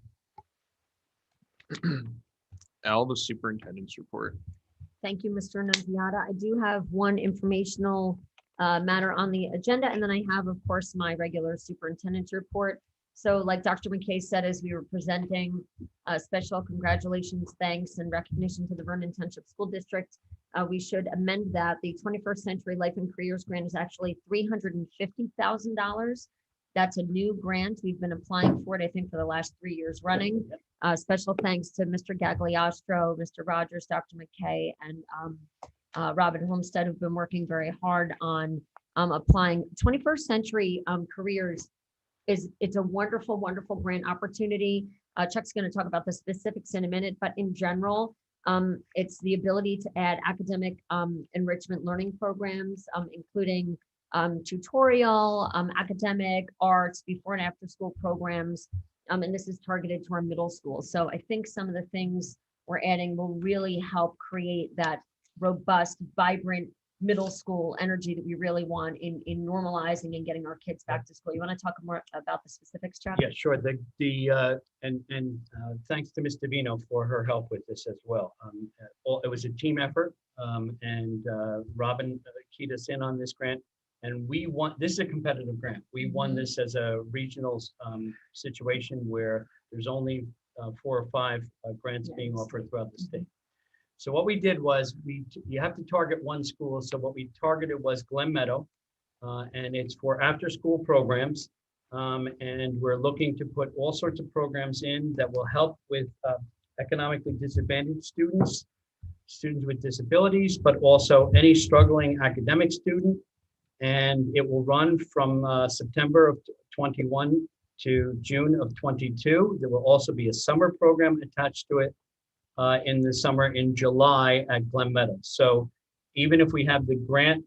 L, the superintendent's report. Thank you, Mr. Nunziata. I do have one informational matter on the agenda, and then I have, of course, my regular superintendent's report. So like Dr. McKay said, as we were presenting, special congratulations, thanks, and recognition to the Vernon Township School District. We should amend that. The 21st Century Life and Careers Grant is actually $350,000. That's a new grant. We've been applying for it, I think, for the last 3 years running. Special thanks to Mr. Gagliastro, Mr. Rogers, Dr. McKay, and Robin Homestead, who've been working very hard on applying. 21st Century Careers it's a wonderful, wonderful grant opportunity. Chuck's going to talk about the specifics in a minute, but in general, it's the ability to add academic enrichment learning programs, including tutorial, academic, arts, before and after school programs. And this is targeted to our middle school. So I think some of the things we're adding will really help create that robust, vibrant middle school energy that we really want in normalizing and getting our kids back to school. You want to talk more about the specifics, Chuck? Yeah, sure. Thanks to Ms. Davino for her help with this as well. It was a team effort, and Robin keyed us in on this grant. And this is a competitive grant. We won this as a regional situation where there's only 4 or 5 grants being offered throughout the state. So what we did was you have to target one school. So what we targeted was Glen Meadow, and it's for after-school programs. And we're looking to put all sorts of programs in that will help with economically disadvantaged students, students with disabilities, but also any struggling academic student. And it will run from September of 21 to June of 22. There will also be a summer program attached to it in the summer in July at Glen Meadow. So even if we have the grant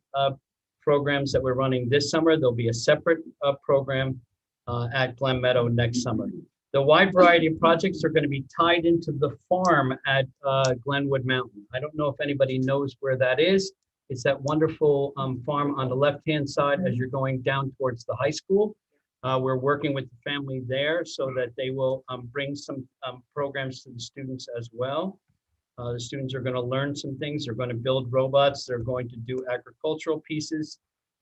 programs that we're running this summer, there'll be a separate program at Glen Meadow next summer. The wide variety of projects are going to be tied into the farm at Glenwood Mountain. I don't know if anybody knows where that is. It's that wonderful farm on the left-hand side as you're going down towards the high school. We're working with the family there so that they will bring some programs to the students as well. The students are going to learn some things. They're going to build robots. They're going to do agricultural pieces,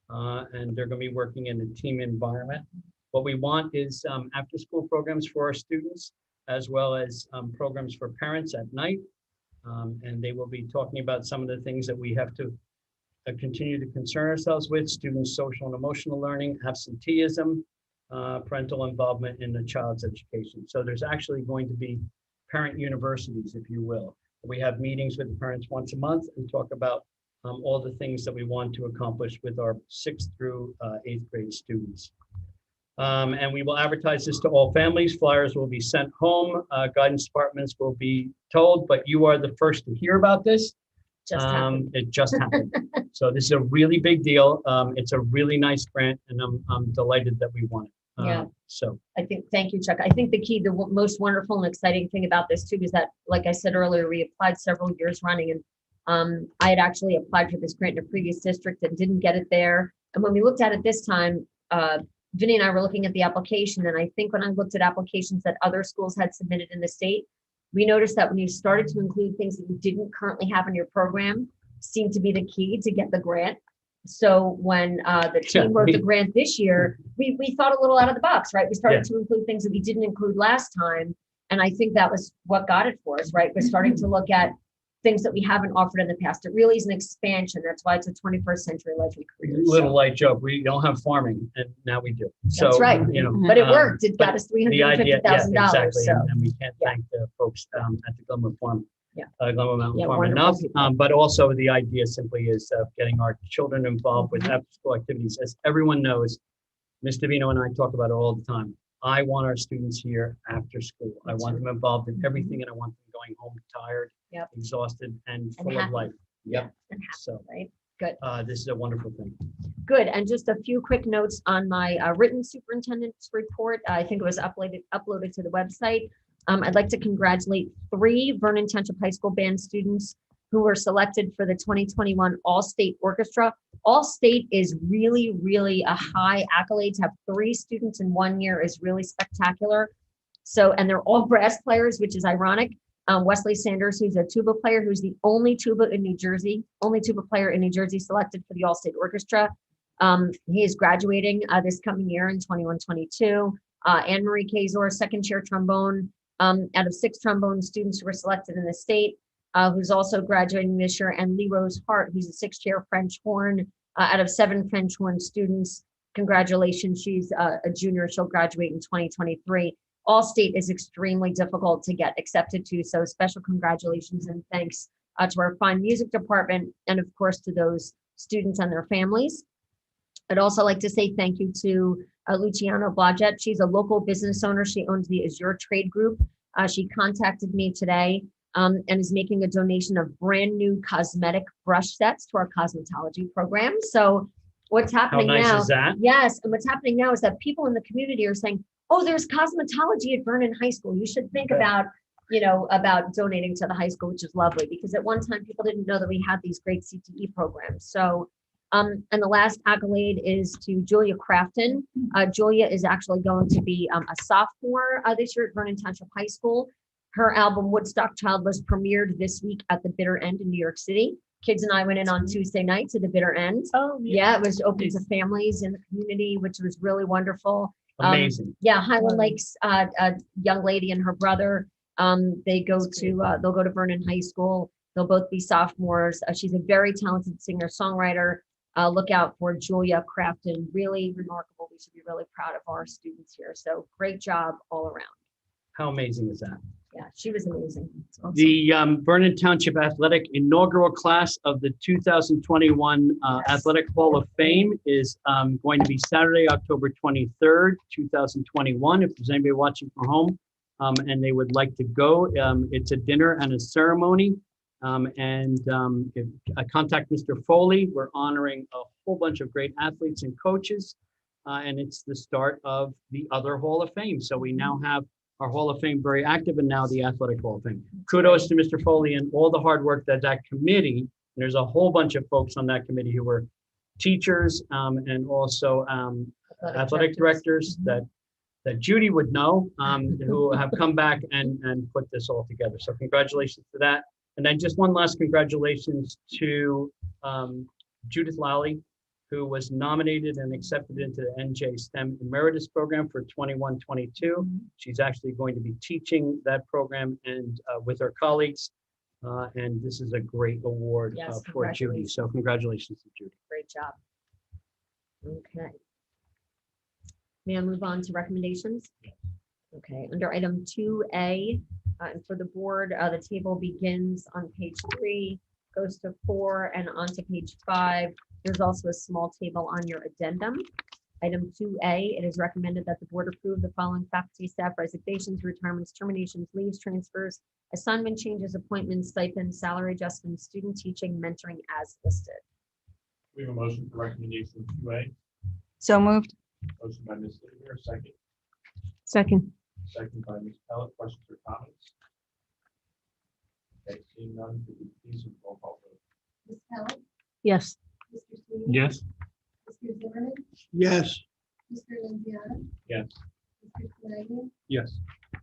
and they're going to be working in a team environment. What we want is after-school programs for our students, as well as programs for parents at night. And they will be talking about some of the things that we have to continue to concern ourselves with: students' social and emotional learning, absenteeism, parental involvement in the child's education. So there's actually going to be parent universities, if you will. We have meetings with the parents once a month and talk about all the things that we want to accomplish with our 6th through 8th grade students. And we will advertise this to all families. Flyers will be sent home. Guidance departments will be told, but you are the first to hear about this. It just happened. So this is a really big deal. It's a really nice grant, and I'm delighted that we won it. Yeah. So thank you, Chuck. I think the most wonderful and exciting thing about this too is that, like I said earlier, we applied several years running, and I had actually applied for this grant in a previous district and didn't get it there. And when we looked at it this time, Vinny and I were looking at the application, and I think when I looked at applications that other schools had submitted in the state, we noticed that when you started to include things that you didn't currently have in your program, seemed to be the key to get the grant. So when the team wrote the grant this year, we thought a little out of the box, right? We started to include things that we didn't include last time. And I think that was what got it for us, right? We're starting to look at things that we haven't offered in the past. It really is an expansion. That's why it's a 21st Century Life and Careers. Little light joke. We don't have farming, and now we do. So, that's right. You know, but it worked. It got us $350,000. Exactly. So. And we can't thank the folks at the Glenwood Farm. Glenwood Mountain Farm enough. But also the idea simply is getting our children involved with after-school activities. As everyone knows, Ms. Davino and I talk about it all the time. I want our students here after school. I want them involved in everything, and I want them going home tired, exhausted, and full of life. So, right. Good. This is a wonderful thing. Good. And just a few quick notes on my written superintendent's report. I think it was uploaded to the website. I'd like to congratulate 3 Vernon Township High School band students who were selected for the 2021 All-State Orchestra. All-State is really, really a high accolade. To have 3 students in 1 year is really spectacular. So, and they're all brass players, which is ironic. Wesley Sanders, who's a tuba player, who's the only tuba player in New Jersey selected for the All-State Orchestra. He is graduating this coming year in 21-22. Anne Marie Kazor, second chair trombone, out of 6 trombone students who were selected in the state, who's also graduating this year, and Lee Rose Hart, who's a 6th chair French horn, out of 7 French horn students. Congratulations, she's a junior, she'll graduate in 2023. All-State is extremely difficult to get accepted to, so special congratulations and thanks to our fine music department, and of course to those students and their families. I'd also like to say thank you to Luciano Blodgett. She's a local business owner. She owns the Azure Trade Group. She contacted me today and is making a donation of brand new cosmetic brush sets to our cosmetology program. So what's happening How nice now? is that? Yes, and what's happening now is that people in the community are saying, oh, there's cosmetology at Vernon High School. You should think about, about donating to the high school, which is lovely, because at one time people didn't know that we had these great CTE programs. So, and the last accolade is to Julia Crafton. Julia is actually going to be a sophomore this year at Vernon Township High School. Her album Woodstock Child was premiered this week at the Bitter End in New York City. Kids and I went in on Tuesday night to the Bitter End. Oh, yeah, it was open to families in the community, which was really wonderful. Amazing. Highland Lakes, a young lady and her brother, they'll go to Vernon High School. They'll both be sophomores. She's a very talented singer-songwriter. Look out for Julia Crafton, really remarkable. We should be really proud of our students here. So great job all around. How amazing is that? Yeah, she was amazing. Awesome. The Vernon Township Athletic inaugural class of the 2021 Athletic Hall of Fame is going to be Saturday, October 23rd, 2021. If there's anybody watching from home and they would like to go, it's a dinner and a ceremony. Contact Mr. Foley. We're honoring a whole bunch of great athletes and coaches, and it's the start of the other Hall of Fame. So we now have our Hall of Fame very active, and now the Athletic Hall of Fame. Kudos to Mr. Foley and all the hard work that committee, there's a whole bunch of folks on that committee who were teachers and also athletic directors that Judy would know, who have come back and put this all together. So congratulations to that. And then just one last congratulations to Judith Lally, who was nominated and accepted into the NJ STEM Emeritus Program for 21-22. She's actually going to be teaching that program and with her colleagues. And this is a great award for Judy. So congratulations to Judy. Great job. Okay. May I move on to recommendations? Okay, under item 2A, and for the board, the table begins on page 3, goes to 4, and onto page 5. There's also a small table on your addendum. Item 2A, it is recommended that the board approve the following faculty, staff resignations, retirements, terminations, leaves, transfers, assignment changes, appointments, stipends, salary adjustments, student teaching, mentoring as listed. We have a motion for recommendation 2A. So moved. Motion by Ms. Livier, second. Second. Second by Ms. Pellet. Questions or comments? Okay, seeing none, could we please roll call vote? Ms. Pellet? Yes. Mr. Sweeney? Yes. Mr. Zimmerman? Yes. Mr. Louisiana? Yes. Mr. Flanagan? Yes.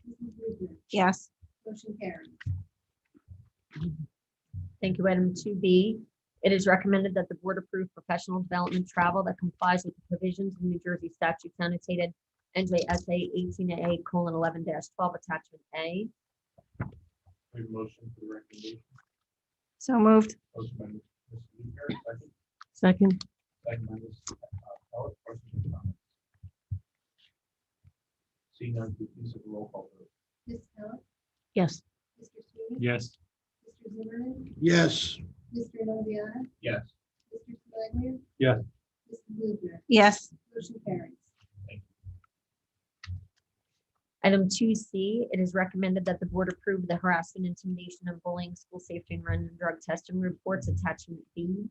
Mrs. Blumer? Yes. Motion carries. Thank you. Item 2B, it is recommended that the board approve professional development travel that complies with the provisions of New Jersey statutes annotated NJSA 18A:11-12 attachment A. We have a motion for the recommendation. So moved. Motion by Ms. Livier, second. Second. Second by Ms. Pellet. Questions or comments? Seeing none, could we please have a roll call vote? Ms. Pellet? Yes. Mr. Sweeney? Yes. Mr. Zimmerman? Yes. Mr. Louisiana? Yes. Mr. Flanagan? Yes. Mrs. Blumer? Yes. Motion carries. Item 2C, it is recommended that the board approve the harassment, intimidation, and bullying, school safety, and random drug testing reports attachment B.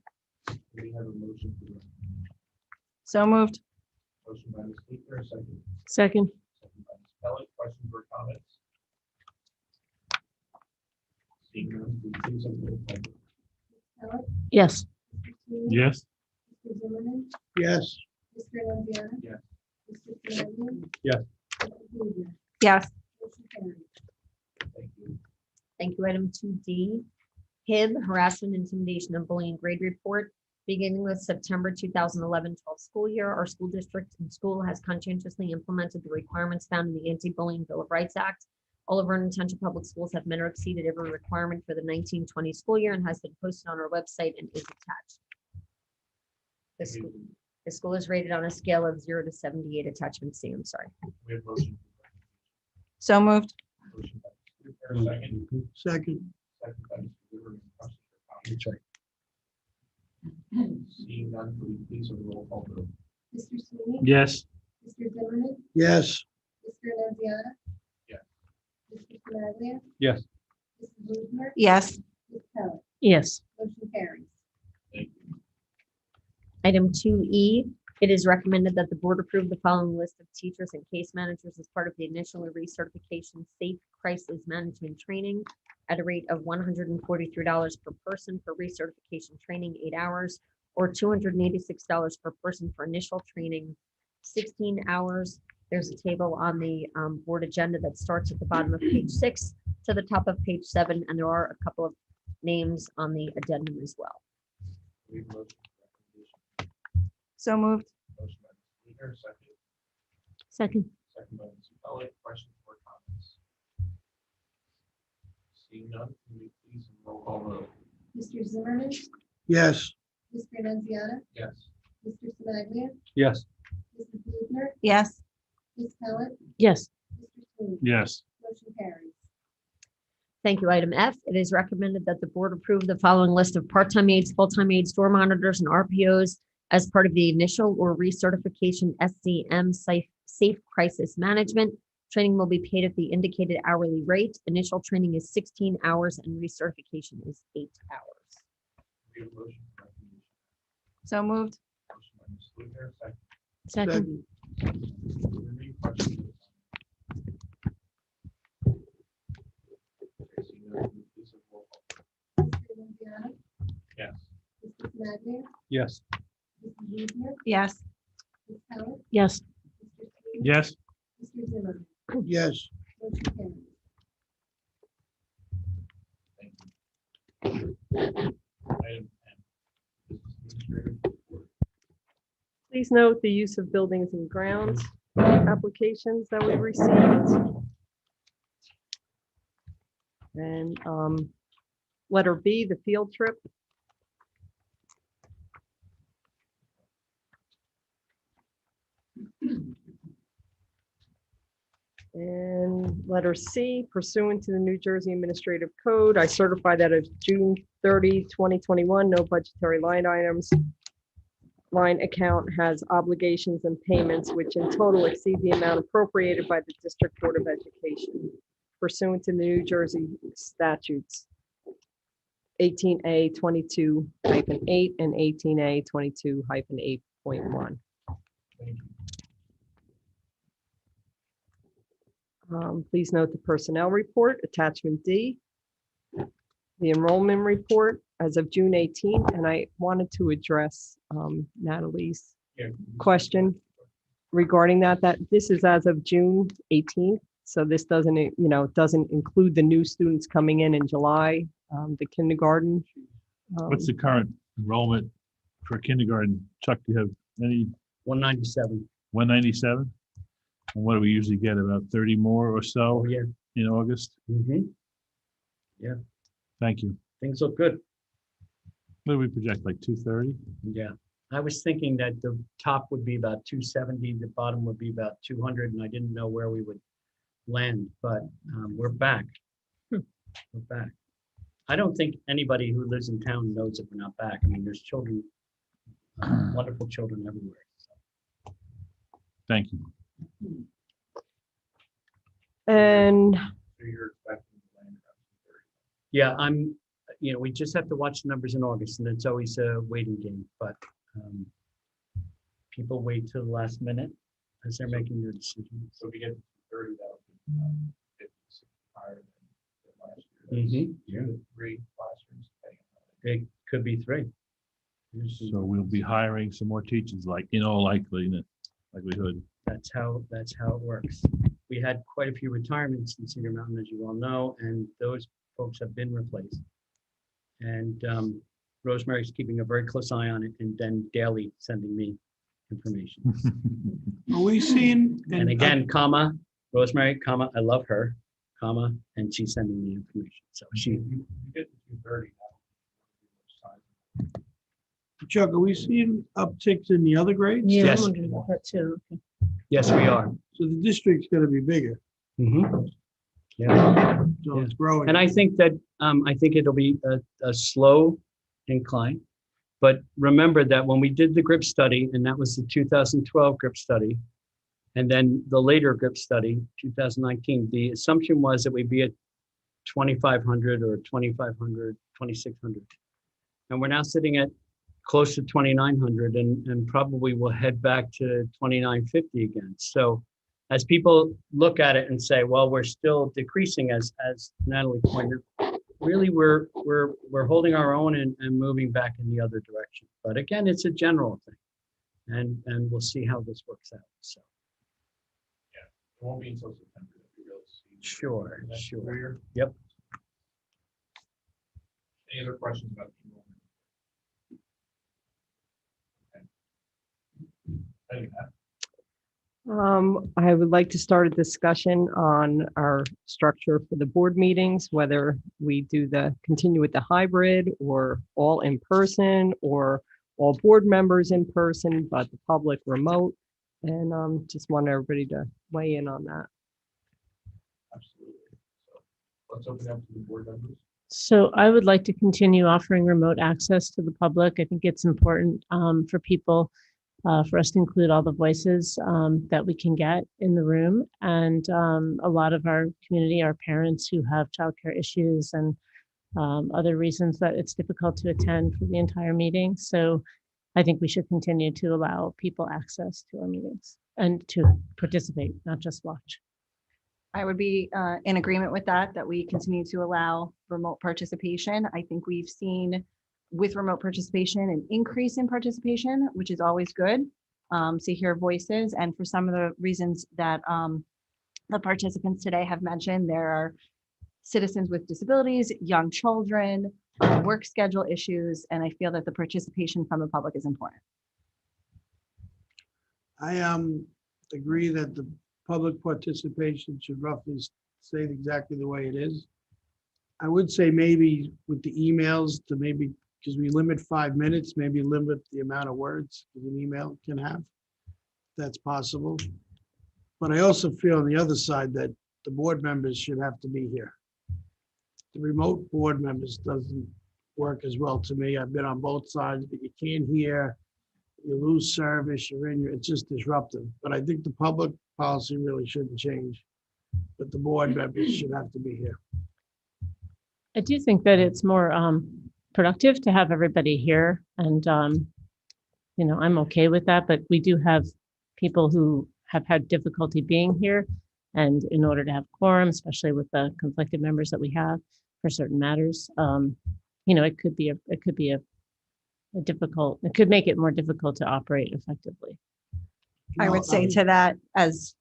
We have a motion for the recommendation. So moved. Motion by Ms. Livier, second. Second. Second by Ms. Pellet. Questions or comments? Seeing none, could we please have a roll call vote? Ms. Pellet? Yes. Mr. Sweeney? Yes. Mr. Zimmerman? Yes. Mr. Louisiana? Yes. Mr. Flanagan? Yes. Mrs. Blumer? Yes. Motion carries. Thank you. Thank you. Item 2D, HIB, harassment, intimidation, and bullying grade report. Beginning with September 2011-12 school year, our school district and school has conscientiously implemented the requirements found in the Anti-Bullying Bill of Rights Act. All of Vernon Township Public Schools have met or exceeded every requirement for the 1920 school year and has been posted on our website and is attached. The school is rated on a scale of 0 to 78, attachment C. I'm sorry. We have motion. So moved. Motion by Mr. Whitaker, second. Second. Second by Mr. Whitaker. Questions or comments? Seeing none, will you please have a roll call vote? Mr. Sweeney? Yes. Mr. Zimmerman? Yes. Mr. Anastasia? Yes. Mr. Sinaglia? Yes. Mrs. Blumer? Yes. Ms. Pellet? Yes. Motion carries. Thank you. Item 2E, it is recommended that the board approve the following list of teachers and case managers as part of the initial recertification safe crisis management training at a rate of $143 per person for recertification training, 8 hours, or $286 per person for initial training, 16 hours. There's a table on the board agenda that starts at the bottom of page 6 to the top of page 7, and there are a couple of names on the addendum as well. We have motion for recommendation. So moved. Motion by Mr. Whitaker, second. Second. Second by Mr. Pellet. Questions or comments? Seeing none, can we please have a roll call vote? Mr. Zimmerman? Yes. Mr. Anastasia? Yes. Mr. Sinaglia? Yes. Mrs. Blumer? Yes. Ms. Pellet? Yes. Mr. Sweeney? Yes. Motion carries. Thank you. Item F, it is recommended that the board approve the following list of part-time aides, full-time aides, store monitors, and RPOs as part of the initial or recertification SCM safe crisis management. Training will be paid at the indicated hourly rate. Initial training is 16 hours and recertification is 8 hours. We have motion for recommendation. So moved. Motion by Mr. Whitaker, second. Second. Any questions? Seeing none, can we please have a roll call? Mr. Anastasia? Yes. Mr. Sinaglia? Yes. Mrs. Blumer? Yes. Ms. Pellet? Yes. Mr. Sweeney? Yes. Mr. Zimmerman? Yes. Motion carries. Thank you. Item 10. Business administrator report. Please note the use of buildings and grounds applications that we received. And letter B, the field trip. And letter C, pursuant to the New Jersey Administrative Code, I certify that as June 30, 2021, no budgetary line items. Line account has obligations and payments which in total exceed the amount appropriated by the District Board of Education pursuant to the New Jersey statutes 18A 22-8 and 18A 22-8.1. Thank you. Please note the personnel report, attachment D, the enrollment report as of June 18th, and I wanted to address Natalie's Yeah. question regarding that this is as of June 18th. So this doesn't, doesn't include the new students coming in July, the kindergarten. What's the current enrollment for kindergarten? Chuck, do you have any? 197. 197? And what do we usually get, about 30 more or so Yeah. in August? Yeah. Thank you. Things look good. What do we project, like 230? Yeah. I was thinking that the top would be about 270, the bottom would be about 200, and I didn't know where we would land, but we're back. We're back. I don't think anybody who lives in town knows that we're not back. I mean, there's children, wonderful children everywhere. So. Thank you. And So you're expecting to land about 230. Yeah, we just have to watch the numbers in August, and it's always a waiting game, but people wait till the last minute as they're making their decisions. So if you get 30, that would be 56 higher than last year. Yeah. 3 classrooms. It could be 3. So we'll be hiring some more teachers, like in all likelihood. That's how it works. We had quite a few retirements in Cedar Mountain, as you all know, and those folks have been replaced. And Rosemary's keeping a very close eye on it and then daily sending me information. Are we seeing? And again, comma, Rosemary, comma, I love her, comma, and she's sending me information. So she, You get to 2:30. Chuck, are we seeing upticks in the other grades? Yeah, Yes. I'm wondering about that too. Okay. yes, we are. So the district's gonna be bigger, Mhm. Yeah. so it's growing. And I think that, I think it'll be a slow incline. But remember that when we did the GRIP study, and that was the 2012 GRIP study, and then the later GRIP study, 2019, the assumption was that we'd be at 2,500 or 2,500, 2,600. And we're now sitting at close to 2,900 and probably will head back to 2,950 again. So as people look at it and say, well, we're still decreasing as Natalie pointed, really we're holding our own and moving back in the other direction. But again, it's a general thing and we'll see how this works out. So. It won't be until September that we really see. Sure. Career. Yep. Any other questions about the enrollment? Okay. I would like to start a discussion on our structure for the board meetings, whether we continue with the hybrid or all in person or all board members in person, but the public remote. And just want everybody to weigh in on that. Absolutely. So let's open up to the board members. So I would like to continue offering remote access to the public. I think it's important for people, for us to include all the voices that we can get in the room. And a lot of our community are parents who have childcare issues and other reasons that it's difficult to attend for the entire meeting. So I think we should continue to allow people access to our meetings and to participate, not just watch. I would be in agreement with that we continue to allow remote participation. I think we've seen with remote participation an increase in participation, which is always good to hear voices. And for some of the reasons that the participants today have mentioned, there are citizens with disabilities, young children, work schedule issues, and I feel that the participation from the public is important. I agree that the public participation should roughly stay exactly the way it is. I would say maybe with the emails to maybe, because we limit 5 minutes, maybe limit the amount of words that an email can have. That's possible. But I also feel on the other side that the board members should have to be here. The remote board members doesn't work as well to me. I've been on both sides, but you can't hear, you lose service, it's just disruptive. But I think the public policy really shouldn't change, but the board members should have to be here. I do think that it's more productive to have everybody here. And, I'm okay with that, but we do have people who have had difficulty being here. And in order to have quorum, especially with the conflicted members that we have for certain matters, it could be a difficult, it could make it more difficult to operate effectively. I would say to that, as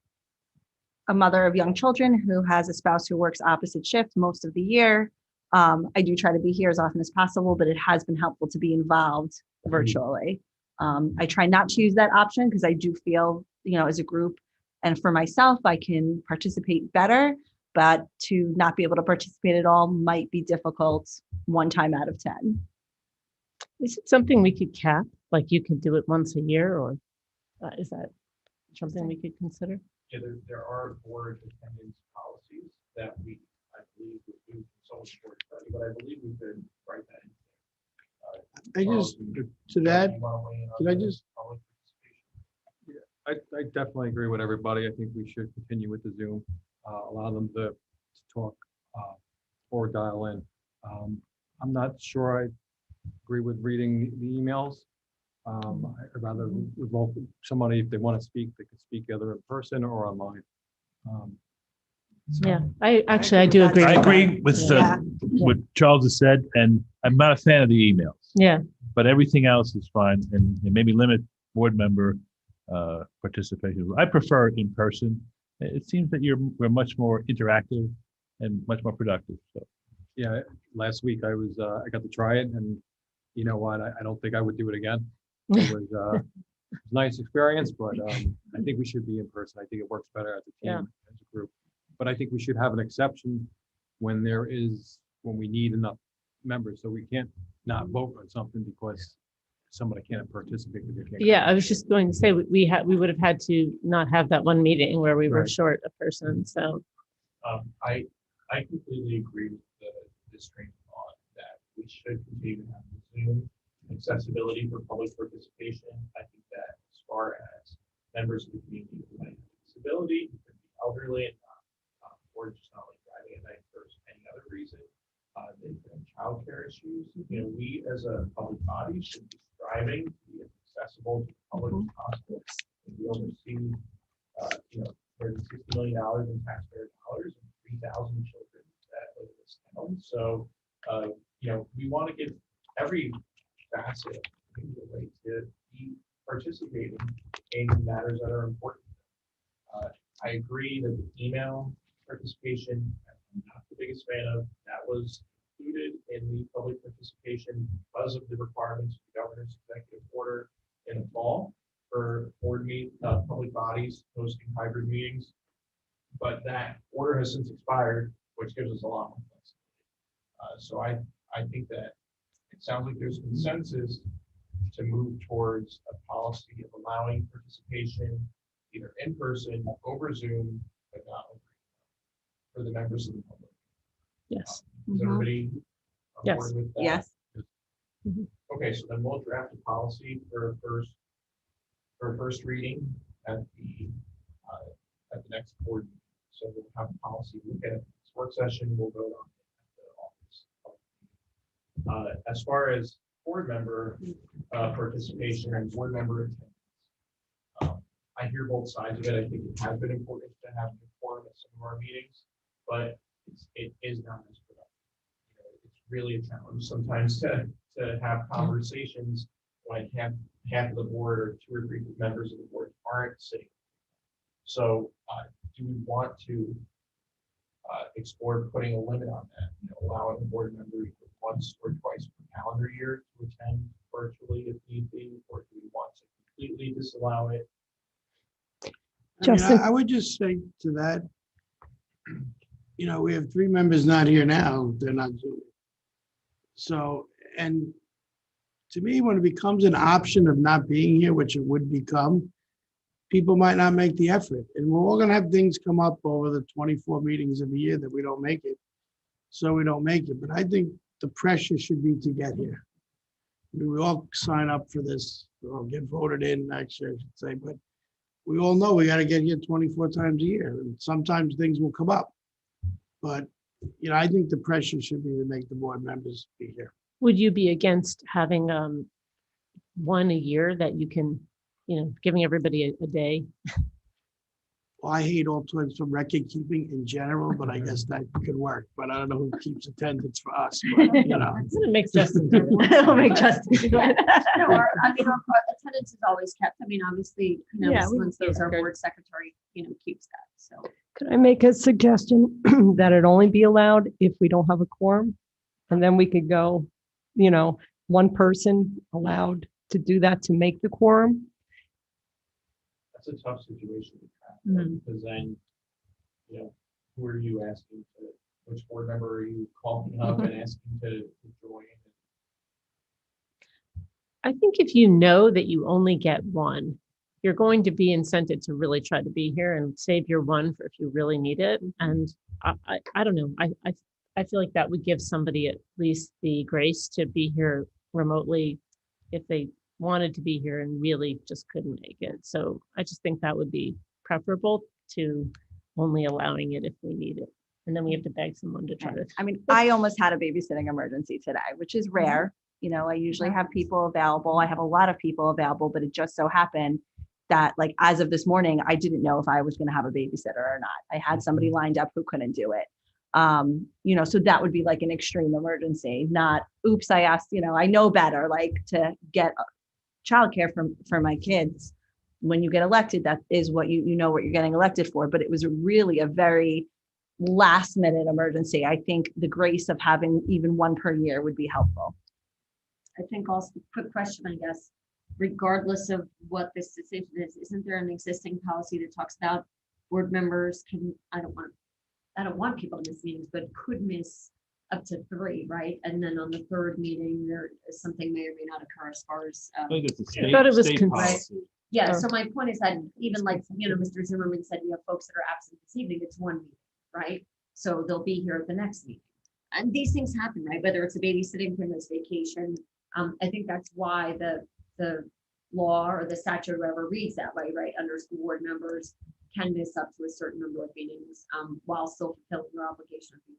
a mother of young children who has a spouse who works opposite shift most of the year, I do try to be here as often as possible, but it has been helpful to be involved virtually. I try not to use that option because I do feel, as a group and for myself, I can participate better, but to not be able to participate at all might be difficult 1 time out of 10. Is it something we could cap? Like you could do it once a year, or is that something we could consider? Yeah, there are board attendance policies that I believe we do consult board study, but I believe we could write that in. To that, can I just? I definitely agree with everybody. I think we should continue with the Zoom, allow them to talk or dial in. I'm not sure I agree with reading the emails. I'd rather involve somebody, if they want to speak, they can speak either in person or online. Yeah, I do agree. I with agree that. with Yeah. what Charles has said, and I'm not a fan of the emails. Yeah. But everything else is fine, and maybe limit board member participation. I prefer in person. It seems that we're much more interactive and much more productive. So Yeah, last week I was, I got to try it, and you know what, I don't think I would do it again. It was a nice experience, but I think we should be in person. I think it works better as a team, Yeah. as a group. But I think we should have an exception when we need enough members, so we can't not vote on something because somebody can't participate because they can't. Yeah, I was just going to say, we would have had to not have that one meeting where we were Right. short a person, so. I completely agree with this train of thought that we should continue to have Zoom accessibility for public participation. I think that as far as members of the community who might have disability, who could be elderly and or just not like driving at night for any other reason, they could have childcare issues. You know, we as a public body should be striving to be as accessible to the public as possible. And we oversee, more than $60 million in taxpayer dollars and 3,000 children that live in this town. So, we want to give every facet of the way to be participating in matters that are important. I agree that the email participation, I'm not the biggest fan of. That was included in the public participation because of the requirements of the governor's executive order in the fall for public bodies hosting hybrid meetings. But that order has since expired, which gives us a lot more flexibility. So I think that it sounds like there's consensus to move towards a policy of allowing participation either in person, over Zoom, but not over email for the members of the public. Yes. Is everybody on Yes. board with that? Yes. Okay, so then we'll draft a policy for a first reading at the next board meeting. So we'll have a policy, look at this work session, we'll vote on it at the office. As far as board member participation and board member attendance, I hear both sides of it. I think it has been important to have a quorum at some of our meetings, but it is not as productive. It's really a challenge sometimes to have conversations when half of the board or 2 or 3 members of the board aren't sitting. So do we want to explore putting a limit on that, allowing a board member once or twice per calendar year to attend virtually if need be, or do we want to completely disallow it? Justin? I would just say to that, we have 3 members not here now, they're not Zoom. So, and to me, when it becomes an option of not being here, which it would become, people might not make the effort. And we're all gonna have things come up over the 24 meetings of the year that we don't make it. So we don't make it. But I think the pressure should be to get here. We all sign up for this, or get voted in, actually, I should say, but we all know we gotta get here 24 times a year. And sometimes things will come up. But, I think the pressure should be to make the board members be here. Would you be against having one a year that you can, giving everybody a day? Well, I hate all types of record keeping in general, but I guess that could work. But I don't know who keeps attendance for us, but It makes Justin do it. It'll make Justin do it. No, our attendance is always kept. I mean, obviously, Yeah, we once can there's keep our record. board secretary, keeps that, so. Could I make a suggestion that it only be allowed if we don't have a quorum? And then we could go, one person allowed to do that to make the quorum. That's a tough situation to track, Mhm. because then, who are you asking which board member are you calling up and asking to join? I think if you know that you only get one, you're going to be incented to really try to be here and save your one for if you really need it. And I don't know. I feel like that would give somebody at least the grace to be here remotely if they wanted to be here and really just couldn't make it. So I just think that would be preferable to only allowing it if we need it. And then we have to beg someone to try to. I mean, I almost had a babysitting emergency today, which is rare. I usually have people available. I have a lot of people available, but it just so happened that as of this morning, I didn't know if I was going to have a babysitter or not. I had somebody lined up who couldn't do it. So that would be an extreme emergency, not, oops, I asked, I know better, to get childcare for my kids. When you get elected, that is what you know what you're getting elected for. But it was really a very last minute emergency. I think the grace of having even one per year would be helpful. I think also, quick question, I guess, regardless of what this decision is, isn't there an existing policy that talks about board members can, I don't want people to miss meetings, but could miss up to 3, right? And then on the 3rd meeting, there is something may or may not occur as far as. I think it's a I thought it was state policy. Yeah, Oh. so my point is that even like, Mr. Zimmerman said, you have folks that are absent this evening, it's 1 meeting, right? So they'll be here at the next meeting. And these things happen, right? Whether it's a babysitting for this vacation. I think that's why the law or the statute or whatever reads that way, right? Under school board members can miss up to a certain number of meetings while still fulfilling their obligation of being.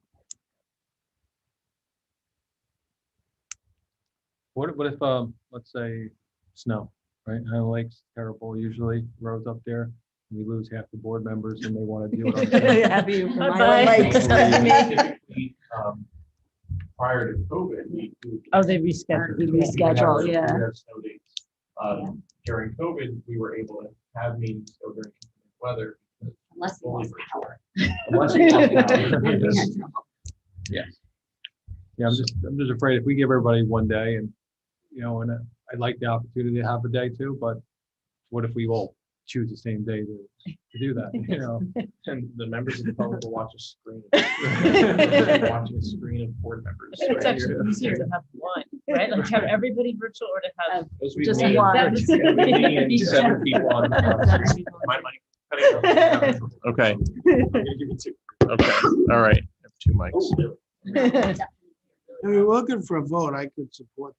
What if, let's say, snow, right? Highland Lake's terrible usually, roads up there. We lose half the board members and they want to deal with it. Have you from Bye-bye. Island Lakes? Typically, prior to COVID, we. Oh, they rescheduled. Reschedule, we yeah. have snow dates. During COVID, we were able to have meetings still during weather. Unless you Only lost for power. Unless you lost power. Yes. Yeah, I'm just afraid if we give everybody one day and, and I'd like the opportunity to have a day too, but what if we all choose the same day to do that, And the members of the public will watch a screen. Watching a screen of board members. I think it's right actually here. easier to have one, right? Like have everybody virtual or to have. Those we Just need- one. yeah, we need 7 people on. My mic cutting out. Okay. I'm gonna give you 2. Okay, all right. I have 2 mics. I mean, we're looking for a vote. I could support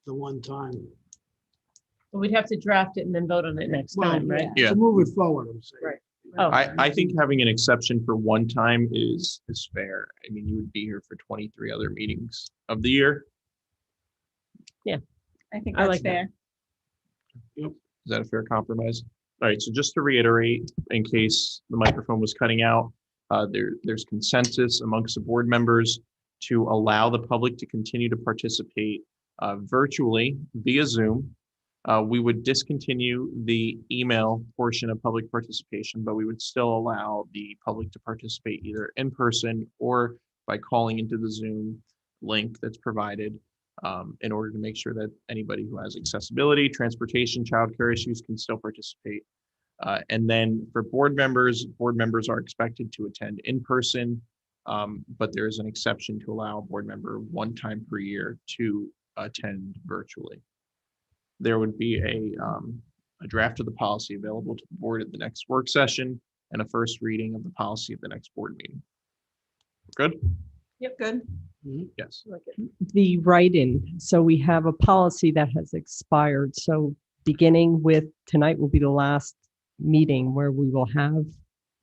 the one time. But we'd have to draft it and then vote on it next time, right? Yeah. To move it forward, I'm saying. Right. Oh. I think having an exception for one time is fair. I mean, you would be here for 23 other meetings of the year. I think I that's like that. fair. Is that a fair compromise? All right, so just to reiterate, in case the microphone was cutting out, there's consensus amongst the board members to allow the public to continue to participate virtually via Zoom. We would discontinue the email portion of public participation, but we would still allow the public to participate either in person or by calling into the Zoom link that's provided in order to make sure that anybody who has accessibility, transportation, childcare issues can still participate. And then for board members are expected to attend in person, but there is an exception to allow a board member 1 time per year to attend virtually. There would be a draft of the policy available to the board at the next work session and a first reading of the policy at the next board meeting. Good? Yep, good. Yes. The write-in, so we have a policy that has expired, so beginning with tonight will be the last meeting where we will have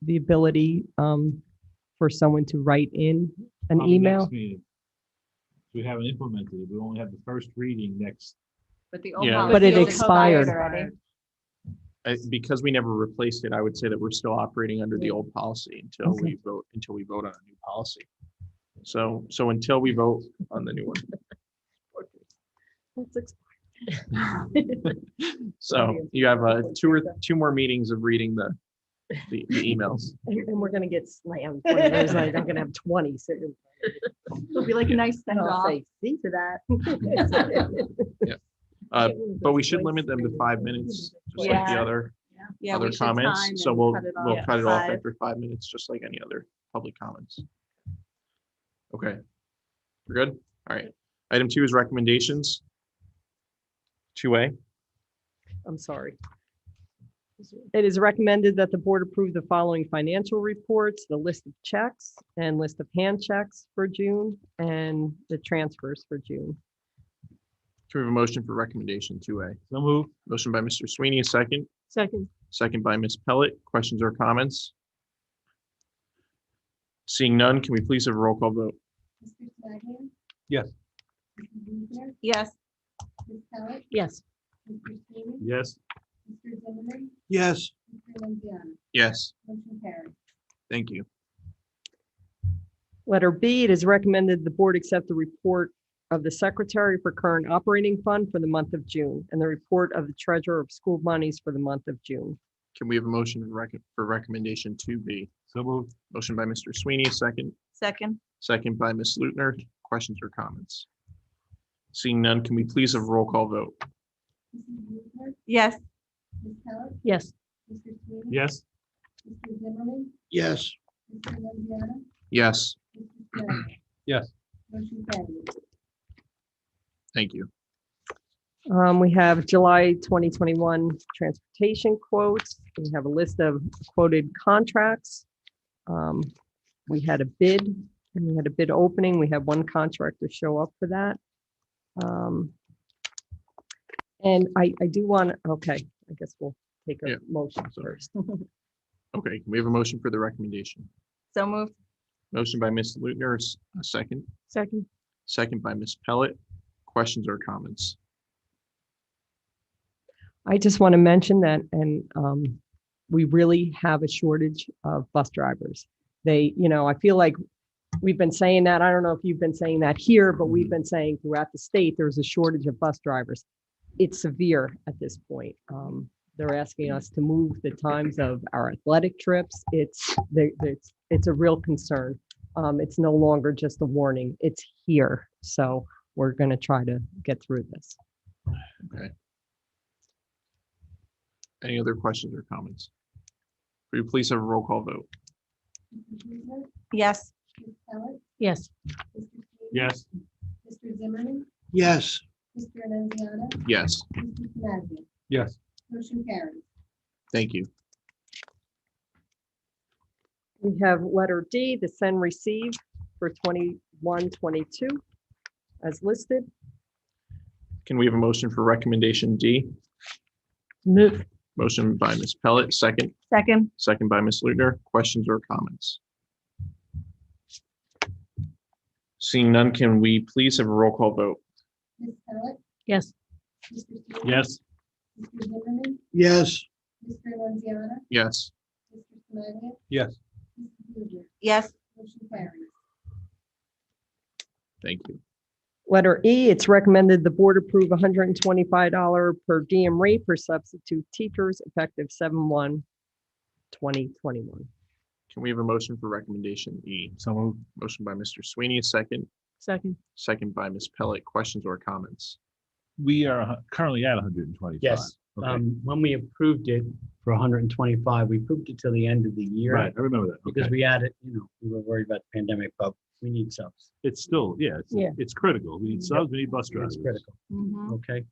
the ability for someone to write in an Probably email. next meeting. We haven't implemented it. We only have the first reading next. But the Yeah. policy But it is expired. already. Because we never replaced it, I would say that we're still operating under the old policy until we vote on a new policy. So until we vote on the new one. It's expired. So you have 2 more meetings of reading the emails. And we're gonna get slammed. One of those nights, I'm gonna have 20. So It'll be like a nice send I'll off. say, see to that. But we should limit them to 5 minutes, just like the Yeah. other Yeah, we should time comments. So and we'll cut it we'll off cut at it off 5. after 5 minutes, just like any other public comments. Okay. We're good? All right. Item 2 is recommendations. 2A. I'm sorry. It is recommended that the board approve the following financial reports, the list of checks and list of hand checks for June and the transfers for June. Can we have a motion for recommendation 2A? So move. Motion by Mr. Sweeney, a second. Second. Second by Ms. Pellet. Questions or comments? Seeing none, can we please have a roll call vote? Mr. Snodgrass? Yes. Mrs. Weaver? Yes. Ms. Pellet? Yes. Mr. Seaman? Yes. Mr. Zimmerman? Yes, Mr. Manziano? Yes, Motion carried. thank you. Letter B, it is recommended the board accept the report of the secretary for current operating fund for the month of June and the report of the treasurer of school monies for the month of June. Can we have a motion for recommendation 2B? So moved. Motion by Mr. Sweeney, second. Second. Second by Ms. Lutner. Questions or comments? Seeing none, can we please have a roll call vote? Mrs. Blumer, Yes. Ms. Pellet, Yes. Mr. Sweeney, Yes. Mr. Zimmerman, Yes. Mr. Juliano, Yes, Mr. Snyder. Yes. Motion carries. thank you. We have July 2021 transportation quotes. We have a list of quoted contracts. We had a bid and we had a bid opening. We had one contractor show up for that. And I do want, okay, I guess we'll take Yeah. a motion So- first. Okay, can we have a motion for the recommendation? So moved. Motion by Ms. Lutner, a second. Second. Second by Ms. Pellet. Questions or comments? I just want to mention that, and we really have a shortage of bus drivers. I feel like we've been saying that. I don't know if you've been saying that here, but we've been saying throughout the state, there's a shortage of bus drivers. It's severe at this point. They're asking us to move the times of our athletic trips. It's a real concern. It's no longer just a warning. It's here. So we're going to try to get through this. Okay. Any other questions or comments? Will you please have a roll call vote? Mrs. Blumer, Yes. Ms. Pellet, Yes. Mr. Sweeney, Yes. Mr. Zimmerman, Yes. Mr. Annunziata, Yes, Mr. Smagia. Yes. Motion carries. thank you. We have letter D, the send receive for 21-22 as listed. Can we have a motion for recommendation D? Move. Motion by Ms. Pellet, second. Second. Second by Ms. Lutner. Questions or comments? Seeing none, can we please have a roll call vote? Ms. Pellet, Yes. Mr. Sweeney. Yes. Mr. Zimmerman, Yes. Mr. Annunziata, Yes, Mr. Smagia, Yes. Mrs. Blumer. Yes. Motion carries. thank you. Letter E, it's recommended the board approve $125 per diem rate for substitute teachers effective 7/1/2021. Can we have a motion for recommendation E? So moved. Motion by Mr. Sweeney, second. Second. Second by Ms. Pellet. Questions or comments? We are currently at 125. Yes, Okay. when we approved it for 125, we approved it till the end of the year. Right, I remember that. Because Okay. we added, we were worried about the pandemic, but we need subs. It's still, Yeah. it's critical. We need subs, we need bus It's drivers. critical, Mhm. okay?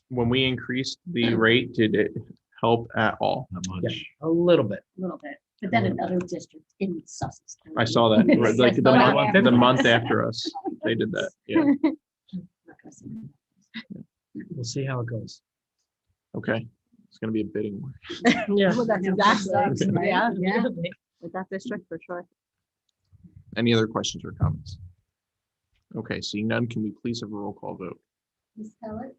When we increased the rate, did it help at all? Not Yeah, much. a little bit. A little bit, but then another district in Sussex. County. I saw that, right, like Yes, the month after us, they did that. Yeah, I'm not gonna say no. We'll see how it goes. okay. It's gonna be a bidding war. Yeah. Well, that's No, exactly, right? yeah, Yeah. with that district for sure. Any other questions or comments? Okay, seeing none, can we please have a roll call vote? Ms. Pellet,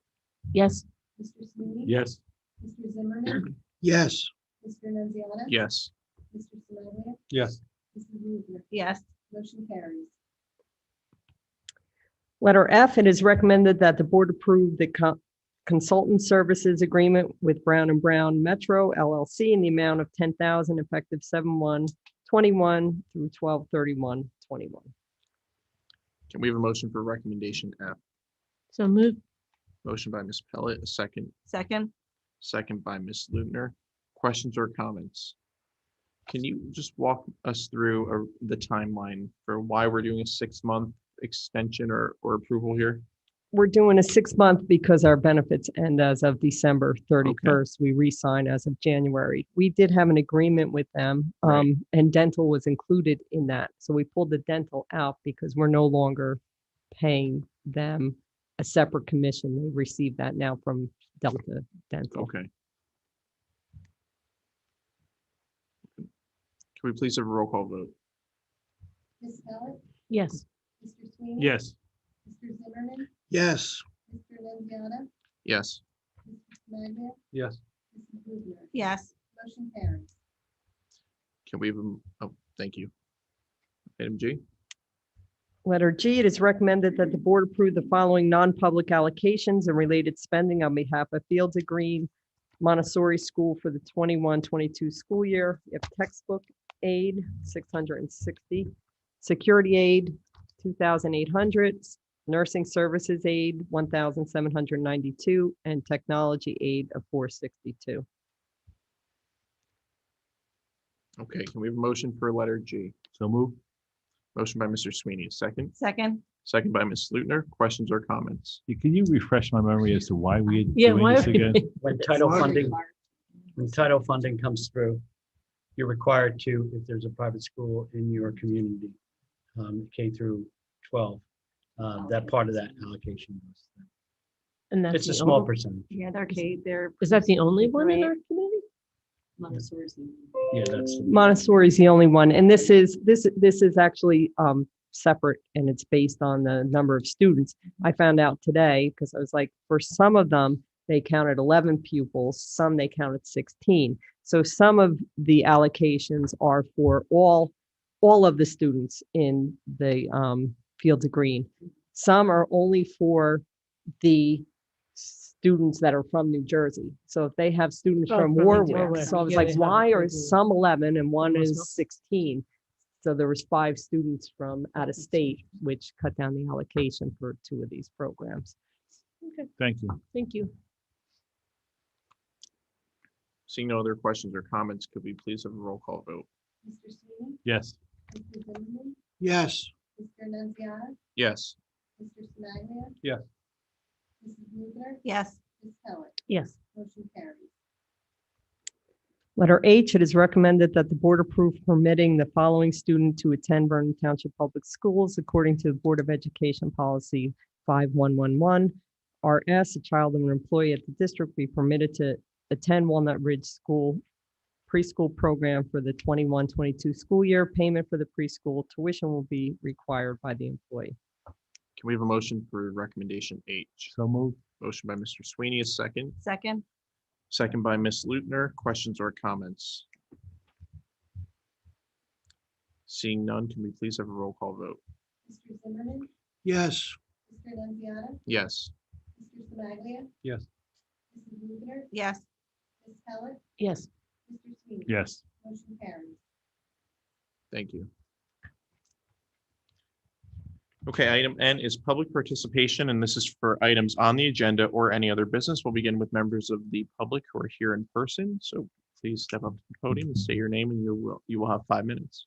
Yes. Mr. Sweeney. Yes. Mr. Zimmerman, Yes. Mr. Annunziata. Yes, Mr. Smagia, Yes. Mrs. Blumer. Yes. Motion carries. Letter F, it is recommended that the board approve the consultant services agreement with Brown and Brown Metro LLC in the amount of $10,000 effective 7/1/21 through 12/31/21. can we have a motion for recommendation F? So move. Motion by Ms. Pellet, a second. Second. Second by Ms. Lutner. Questions or comments? Can you just walk us through the timeline for why we're doing a 6-month extension or approval here? We're doing a 6-month because our benefits end as of December 31st. We re-sign as of January. We did have an agreement with them, Right. and dental was included in that. So we pulled the dental out because we're no longer paying them a separate commission. They receive that now from Delta Dental. Okay. Can we please have a roll call vote? Ms. Pellet, Yes. Mr. Sweeney. Yes. Mr. Zimmerman, Yes. Mr. Annunziata, Yes, Mr. Smagia, Yes. Mrs. Blumer. Yes. Motion carries. can we have thank you. Item G? Letter G, it is recommended that the board approve the following non-public allocations and related spending on behalf of Fields of Green Montessori School for the 21-22 school year. We have textbook aid, 660, security aid, 2,800, nursing services aid, 1,792, and technology aid of 462. Okay, can we have a motion for letter G? So move. Motion by Mr. Sweeney, a second. Second. Second by Ms. Lutner. Questions or comments? Can you refresh my memory as to why we're Yeah, doing why this are we- again? When title funding comes through, you're required to, if there's a private school in your community, K through 12, that part of that allocation goes. And that's It's a the small only- percentage. Yeah, they're. Is that the only one in our community? Yeah, that's. Montessori is the only one, and this is actually separate, and it's based on the number of students. I found out today, because I was like, for some of them, they counted 11 pupils, some they counted 16. So some of the allocations are for all of the students in the Fields of Green. Some are only for the students that are from New Jersey. So if they have students Oh, from from Warwick, Warwick. so I was Yeah, like, they have why it are for the- some 11 and one Must is not- 16? So there was 5 students from out of state, which cut down the allocation for 2 of these programs. Okay, Thank you. thank you. Seeing no other questions or comments, could we please have a roll call vote? Mr. Sweeney? Yes. Mr. Zimmerman? Yes. Mr. Annunziata? Yes. Mr. Sinaglia? Yes. Mrs. Luther? Yes. Ms. Pellet? Yes. Motion carries. Letter H, it is recommended that the board approve permitting the following student to attend Vernon Township Public Schools according to the Board of Education Policy 5111. RS, a child of an employee at the district be permitted to attend Walnut Ridge School preschool program for the 21-22 school year. Payment for the preschool tuition will be required by the employee. Can we have a motion for recommendation H? So move. Motion by Mr. Sweeney, a second. Second. Second by Ms. Lutner. Questions or comments? Seeing none, can we please have a roll call vote? Mr. Zimmerman? Yes. Mr. Annunziata? Yes. Mr. Sinaglia? Yes. Mrs. Luther? Yes. Ms. Pellet? Yes. Mr. Sweeney? Yes. Motion carries. Thank you. Okay, item N is public participation, and this is for items on the agenda or any other business. We'll begin with members of the public who are here in person. So please step up to the podium and say your name, and you will have 5 minutes.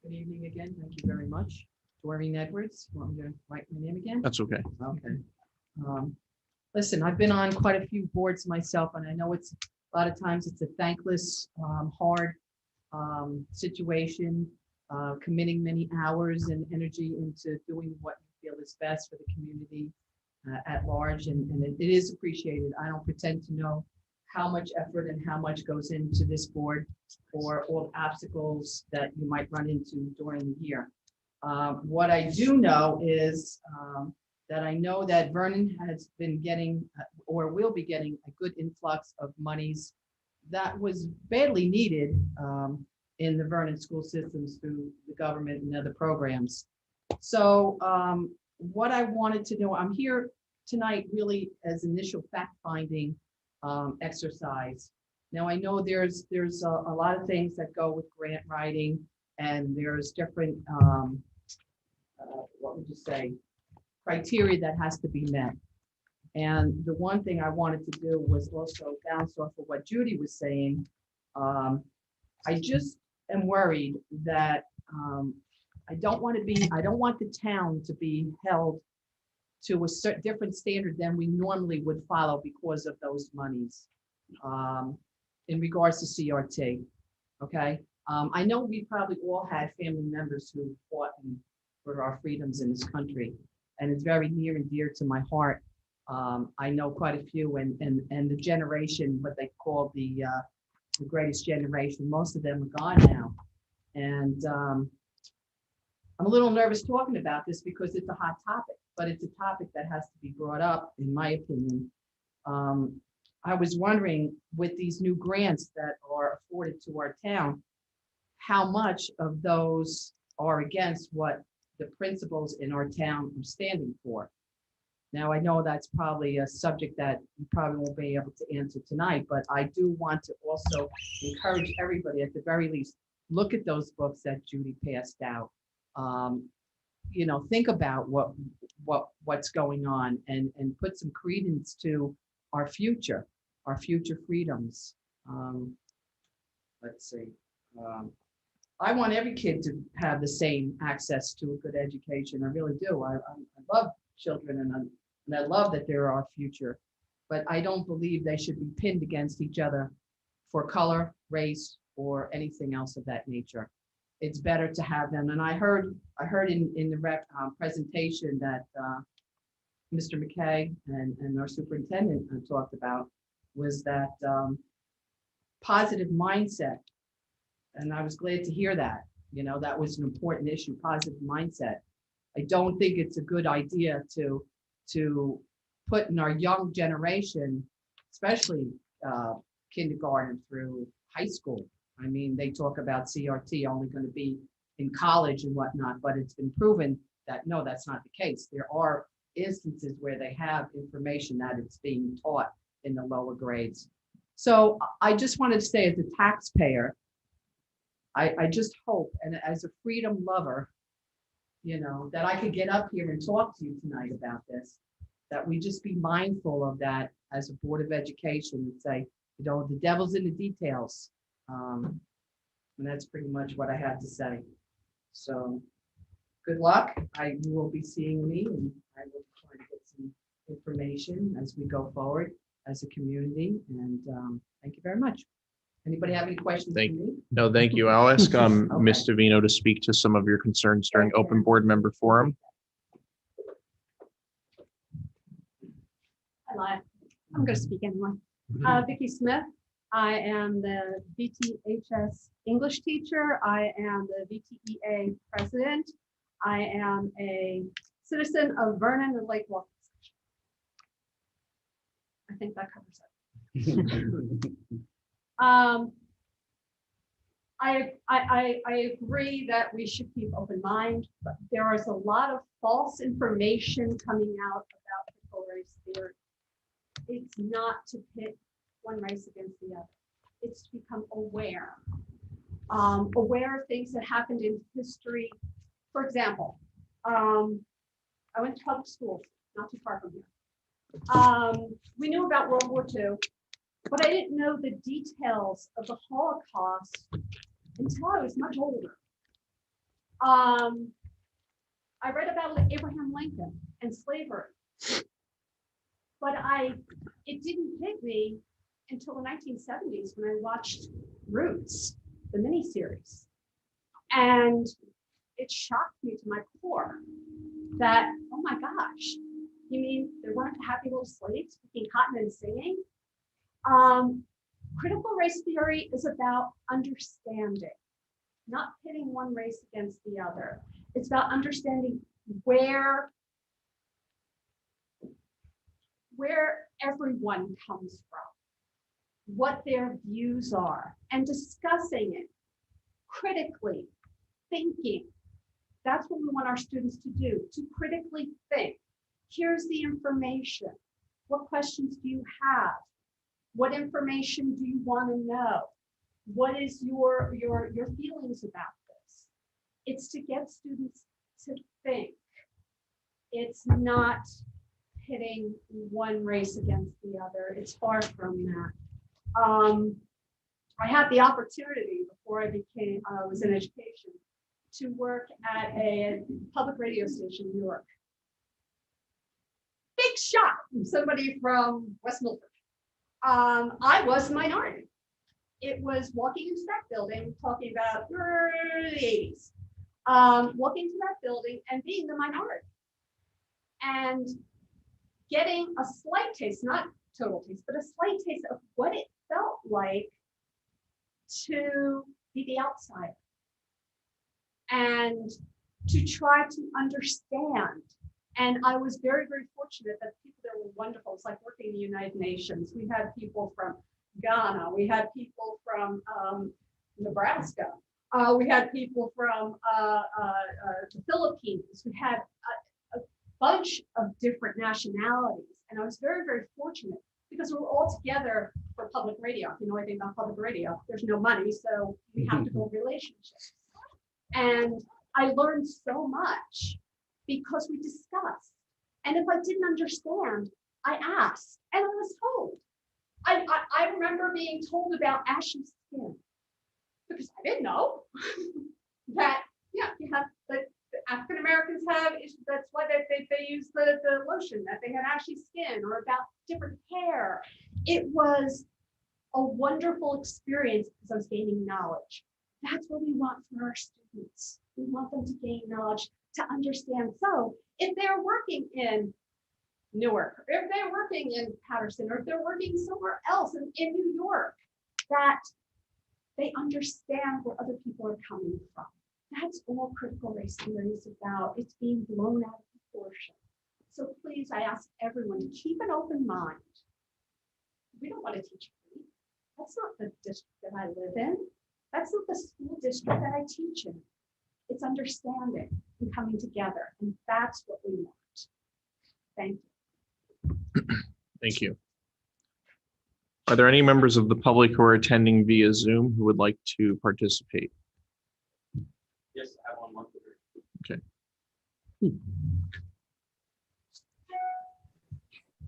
Good evening again. Thank you very much. Doreen Edwards. You want me to write my name again? That's okay. Okay. Listen, I've been on quite a few boards myself, and I know it's a lot of times it's a thankless, hard situation, committing many hours and energy into doing what you feel is best for the community at large, and it is appreciated. I don't pretend to know how much effort and how much goes into this board or all the obstacles that you might run into during the year. What I do know is that I know that Vernon has been getting or will be getting a good influx of monies that was badly needed in the Vernon school systems through the government and other programs. So what I wanted to know, I'm here tonight really as initial fact-finding exercise. Now I know there's a lot of things that go with grant writing, and there's different what would you say, criteria that has to be met. And the one thing I wanted to do was also bounce off of what Judy was saying. I just am worried that I don't want the town to be held to a certain different standard than we normally would follow because of those monies in regards to CRT. Okay. I know we probably all had family members who fought for our freedoms in this country, and it's very near and dear to my heart. I know quite a few, and the generation, what they call the greatest generation, most of them are gone now. And I'm a little nervous talking about this because it's a hot topic, but it's a topic that has to be brought up, in my opinion. I was wondering, with these new grants that are afforded to our town, how much of those are against what the principals in our town are standing for? Now, I know that's probably a subject that you probably won't be able to answer tonight, but I do want to also encourage everybody, at the very least, look at those books that Judy passed out. You know, think about what's going on and put some credence to our future freedoms. Let's see. I want every kid to have the same access to a good education. I really do. I love children and I love that they're our future, but I don't believe they should be pinned against each other for color, race, or anything else of that nature. It's better to have them. And I heard in the presentation that Mr. McKay and our superintendent talked about was that positive mindset. And I was glad to hear that. You know, that was an important issue, positive mindset. I don't think it's a good idea to put in our young generation, especially kindergarten through high school. I mean, they talk about CRT only going to be in college and whatnot, but it's been proven that no, that's not the case. There are instances where they have information that it's being taught in the lower grades. So I just wanted to say, as a taxpayer, I just hope, and as a freedom lover, you know, that I could get up here and talk to you tonight about this, that we just be mindful of that as a Board of Education and say, you know, the devil's in the details. And that's pretty much what I had to say. So good luck. You will be seeing me, and I will try to get some information as we go forward as a community. And thank you very much. Anybody have any questions for me? No, thank you. I'll ask Ms. Davino to speak to some of your concerns during open board member forum. I'm going to speak anyway. Vicki Smith. I am the VTHS English teacher. I am the VTEA president. I am a citizen of Vernon and Lake Walker. I think that covers it. I agree that we should keep open mind, but there is a lot of false information coming out about critical race theory. It's not to pit one race against the other. It's to become aware. Aware of things that happened in history. For example, I went to public schools, not too far from here. We knew about World War II, but I didn't know the details of the Holocaust until I was much older. I read about Abraham Lincoln and slavery, but it didn't hit me until the 1970s when I watched Roots, the miniseries. And it shocked me to my core that, oh my gosh, you mean there weren't happy little slaves picking cotton and singing? Critical race theory is about understanding, not pitting one race against the other. It's about understanding where everyone comes from, what their views are, and discussing it critically, thinking. That's what we want our students to do, to critically think. Here's the information. What questions do you have? What information do you want to know? What is your feelings about this? It's to get students to think. It's not pitting one race against the other. It's far from that. I had the opportunity before I was in education to work at a public radio station in New York. Big shock from somebody from West Milford. I was a minority. It was walking into that building, talking about the 80s, walking into that building and being the minority and getting a slight taste, not total taste, but a slight taste of what it felt like to be the outsider and to try to understand. And I was very, very fortunate that people there were wonderful. It's like working in the United Nations. We had people from Ghana. We had people from Nebraska. We had people from the Philippines. We had a bunch of different nationalities. And I was very, very fortunate because we were all together for public radio. If you know anything about public radio, there's no money, so we have to build relationships. And I learned so much because we discussed. And if I didn't understand, I asked and I was told. I remember being told about ashy skin because I didn't know that, yeah, you have the African Americans have, that's why they use the lotion, that they had ashy skin, or about different hair. It was a wonderful experience because I was gaining knowledge. That's what we want for our students. We want them to gain knowledge, to understand. So if they're working in Newark, or if they're working in Patterson, or if they're working somewhere else in New York, that they understand where other people are coming from. That's all critical race theory is about. It's being blown out of proportion. So please, I ask everyone to keep an open mind. We don't want to teach free. That's not the district that I live in. That's not the school district that I teach in. It's understanding and coming together, and that's what we want. Thank you. Thank you. Are there any members of the public who are attending via Zoom who would like to participate? Yes, I have one more. Okay.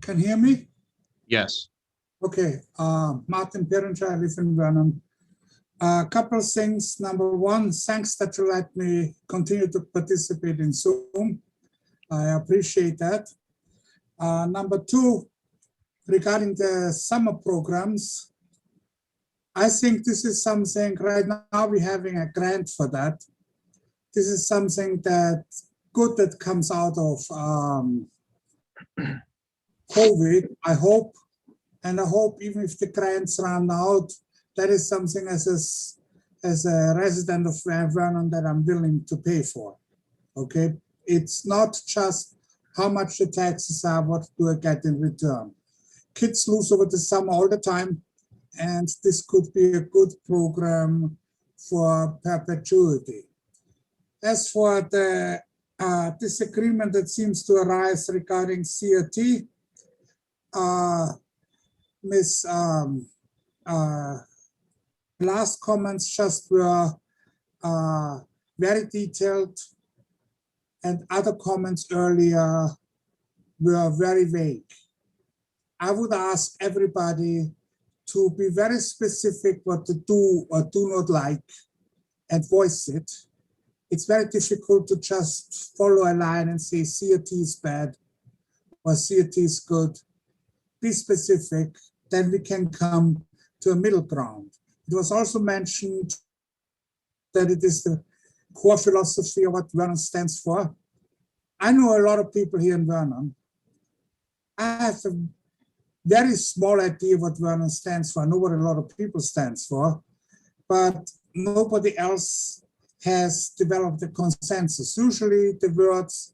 Can you hear me? Yes. Okay, Martin Perrencher, I live in Vernon. A couple of things. Number one, thanks that you let me continue to participate in Zoom. I appreciate that. Number two, regarding the summer programs, I think this is something right now we're having a grant for that. This is something that good that comes out of COVID, I hope. And I hope even if the grants run out, that is something as a resident of Vernon that I'm willing to pay for. Okay, it's not just how much the taxes are, what do I get in return. Kids lose over the summer all the time, and this could be a good program for perpetuity. As for the disagreement that seems to arise regarding CRT, Ms. Last comments just were very detailed, and other comments earlier were very vague. I would ask everybody to be very specific what to do or do not like and voice it. It's very difficult to just follow a line and say CRT is bad or CRT is good. Be specific, then we can come to a middle ground. It was also mentioned that it is the core philosophy of what Vernon stands for. I know a lot of people here in Vernon. I have a very small idea what Vernon stands for. I know what a lot of people stands for, but nobody else has developed a consensus. Usually the words,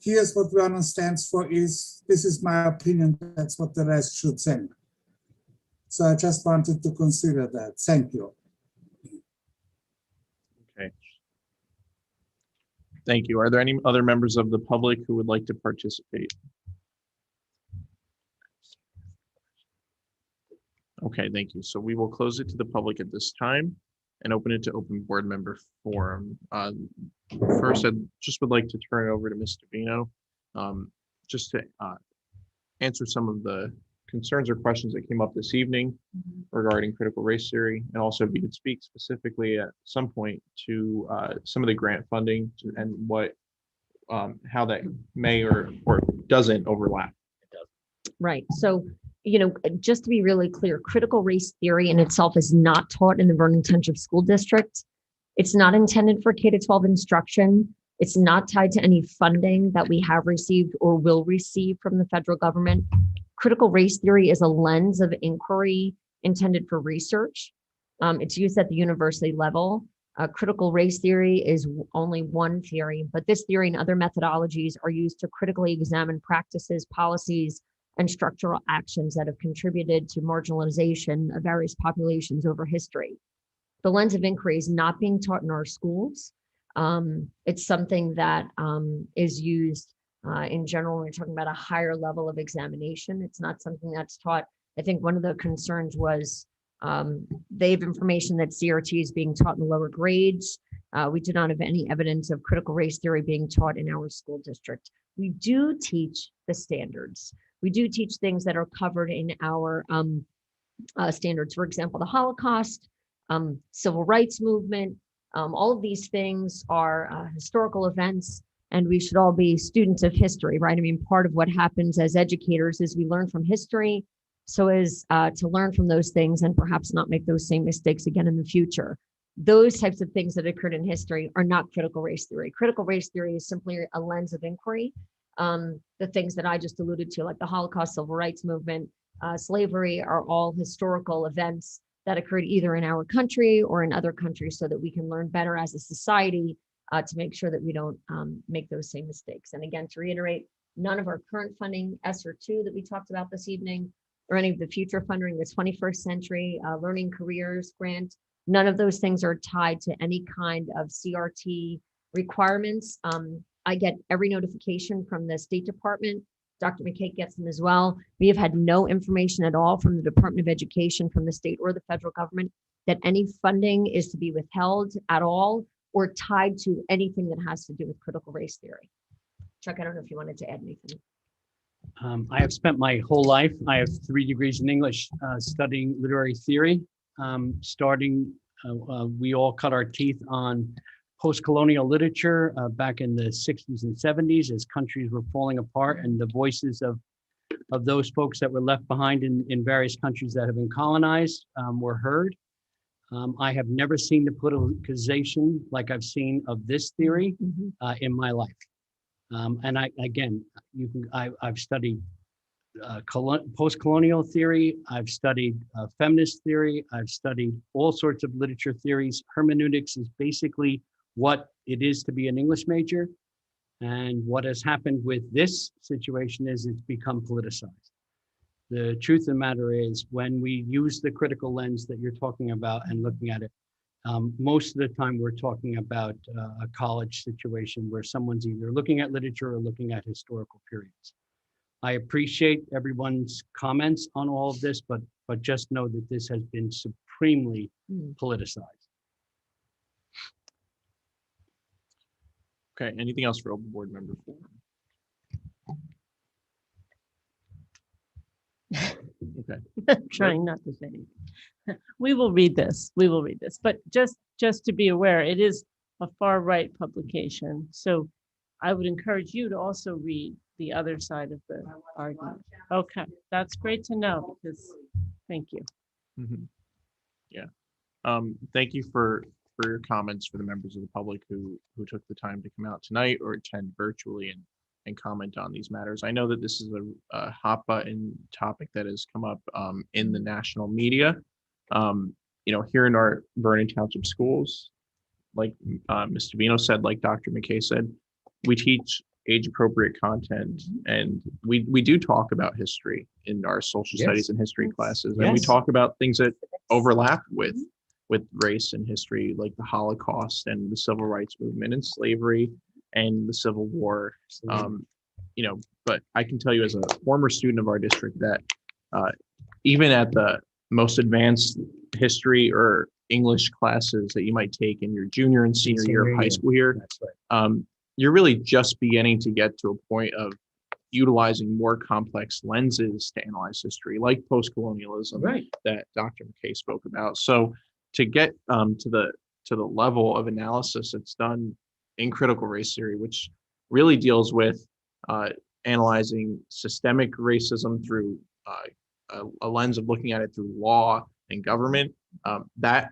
here's what Vernon stands for is, this is my opinion, that's what the rest should think. So I just wanted to consider that. Thank you. Okay. Thank you. Are there any other members of the public who would like to participate? Okay, thank you. So we will close it to the public at this time and open it to open board member forum. First, I just would like to turn it over to Mr. Vino, just to answer some of the concerns or questions that came up this evening regarding critical race theory, and also if you could speak specifically at some point to some of the grant funding and what how that may or doesn't overlap. Right. So, you know, just to be really clear, critical race theory in itself is not taught in the Vernon Township School District. It's not intended for K-12 instruction. It's not tied to any funding that we have received or will receive from the federal government. Critical race theory is a lens of inquiry intended for research. It's used at the university level. Critical race theory is only one theory, but this theory and other methodologies are used to critically examine practices, policies, and structural actions that have contributed to marginalization of various populations over history. The lens of inquiry is not being taught in our schools. It's something that is used In general, when we're talking about a higher level of examination, it's not something that's taught. I think one of the concerns was they have information that CRT is being taught in lower grades. We do not have any evidence of critical race theory being taught in our school district. We do teach the standards. We do teach things that are covered in our standards. For example, the Holocaust, civil rights movement, all of these things are historical events, and we should all be students of history, right? I mean, part of what happens as educators is we learn from history so as to learn from those things and perhaps not make those same mistakes again in the future. Those types of things that occurred in history are not critical race theory. Critical race theory is simply a lens of inquiry. The things that I just alluded to, like the Holocaust, civil rights movement, slavery, are all historical events that occurred either in our country or in other countries so that we can learn better as a society to make sure that we don't make those same mistakes. And again, to reiterate, none of our current funding, ESSER 2 that we talked about this evening, or any of the future funding, the 21st Century Learning Careers Grant, none of those things are tied to any kind of CRT requirements. I get every notification from the State Department. Dr. McKay gets them as well. We have had no information at all from the Department of Education, from the state or the federal government, that any funding is to be withheld at all or tied to anything that has to do with critical race theory. Chuck, I don't know if you wanted to add anything. I have spent my whole life, I have 3 degrees in English, studying literary theory. We all cut our teeth on post-colonial literature back in the 60s and 70s as countries were falling apart, and the voices of those folks that were left behind in various countries that have been colonized were heard. I have never seen the politicization like I've seen of this theory in my life. And I've studied post-colonial theory, I've studied feminist theory, I've studied all sorts of literature theories. Hermeneutics is basically what it is to be an English major. And what has happened with this situation is it's become politicized. The truth of the matter is, when we use the critical lens that you're talking about and looking at it, most of the time we're talking about a college situation where someone's either looking at literature or looking at historical periods. I appreciate everyone's comments on all of this, but just know that this has been supremely politicized. Okay, anything else for open board member forum? Okay. Trying not to say anything. We will read this. We will read this. But just to be aware, it is a far right publication. So I would encourage you to also read the other side of the argument. Okay, that's great to know, because thank you. Yeah. Thank you for your comments, for the members of the public who took the time to come out tonight or attend virtually and comment on these matters. I know that this is a hot button topic that has come up in the national media. Here in our Vernon Township schools, like Mr. Vino said, like Dr. McKay said, we teach age-appropriate content, and we do talk about history in our social studies and history classes, and we talk about things that overlap with race and history, like the Holocaust and the civil rights movement and slavery and the Civil War. But I can tell you as a former student of our district that even at the most advanced history or English classes that you might take in your junior and senior year of high school here, you're really just beginning to get to a point of utilizing more complex lenses to analyze history, like post-colonialism that Dr. McKay spoke about. So to get to the level of analysis that's done in critical race theory, which really deals with analyzing systemic racism through a lens of looking at it through law and government, that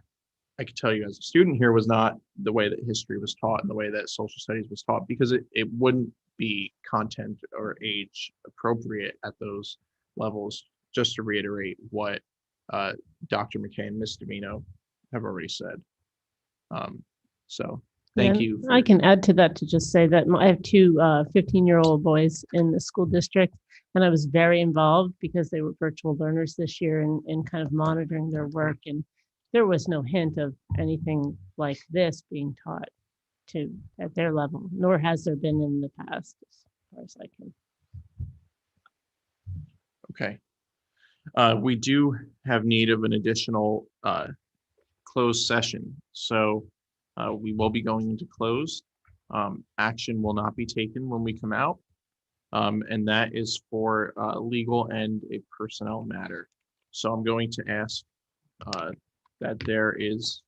I can tell you as a student here was not the way that history was taught and the way that social studies was taught, because it wouldn't be content or age appropriate at those levels. Just to reiterate what Dr. McKay and Ms. Davino have already said. So thank you. I can add to that to just say that I have 2 15-year-old boys in the school district, and I was very involved because they were virtual learners this year and kind of monitoring their work. And there was no hint of anything like this being taught at their level, nor has there been in the past. far as I can. Okay. We do have need of an additional closed session. So we will be going into closed. Action will not be taken when we come out. And that is for legal and a personnel matter. So I'm going to ask that there is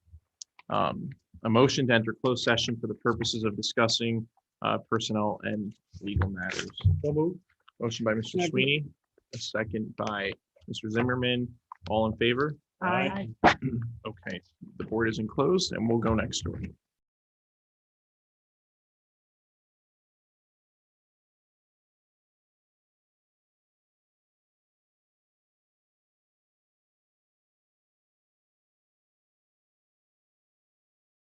a motion to enter closed session for the purposes of discussing personnel and legal matters. Motion by Mr. Second. Sweeney, a second by Mr. Zimmerman. All in favor? Aye. Okay, the board is enclosed and we'll go next door.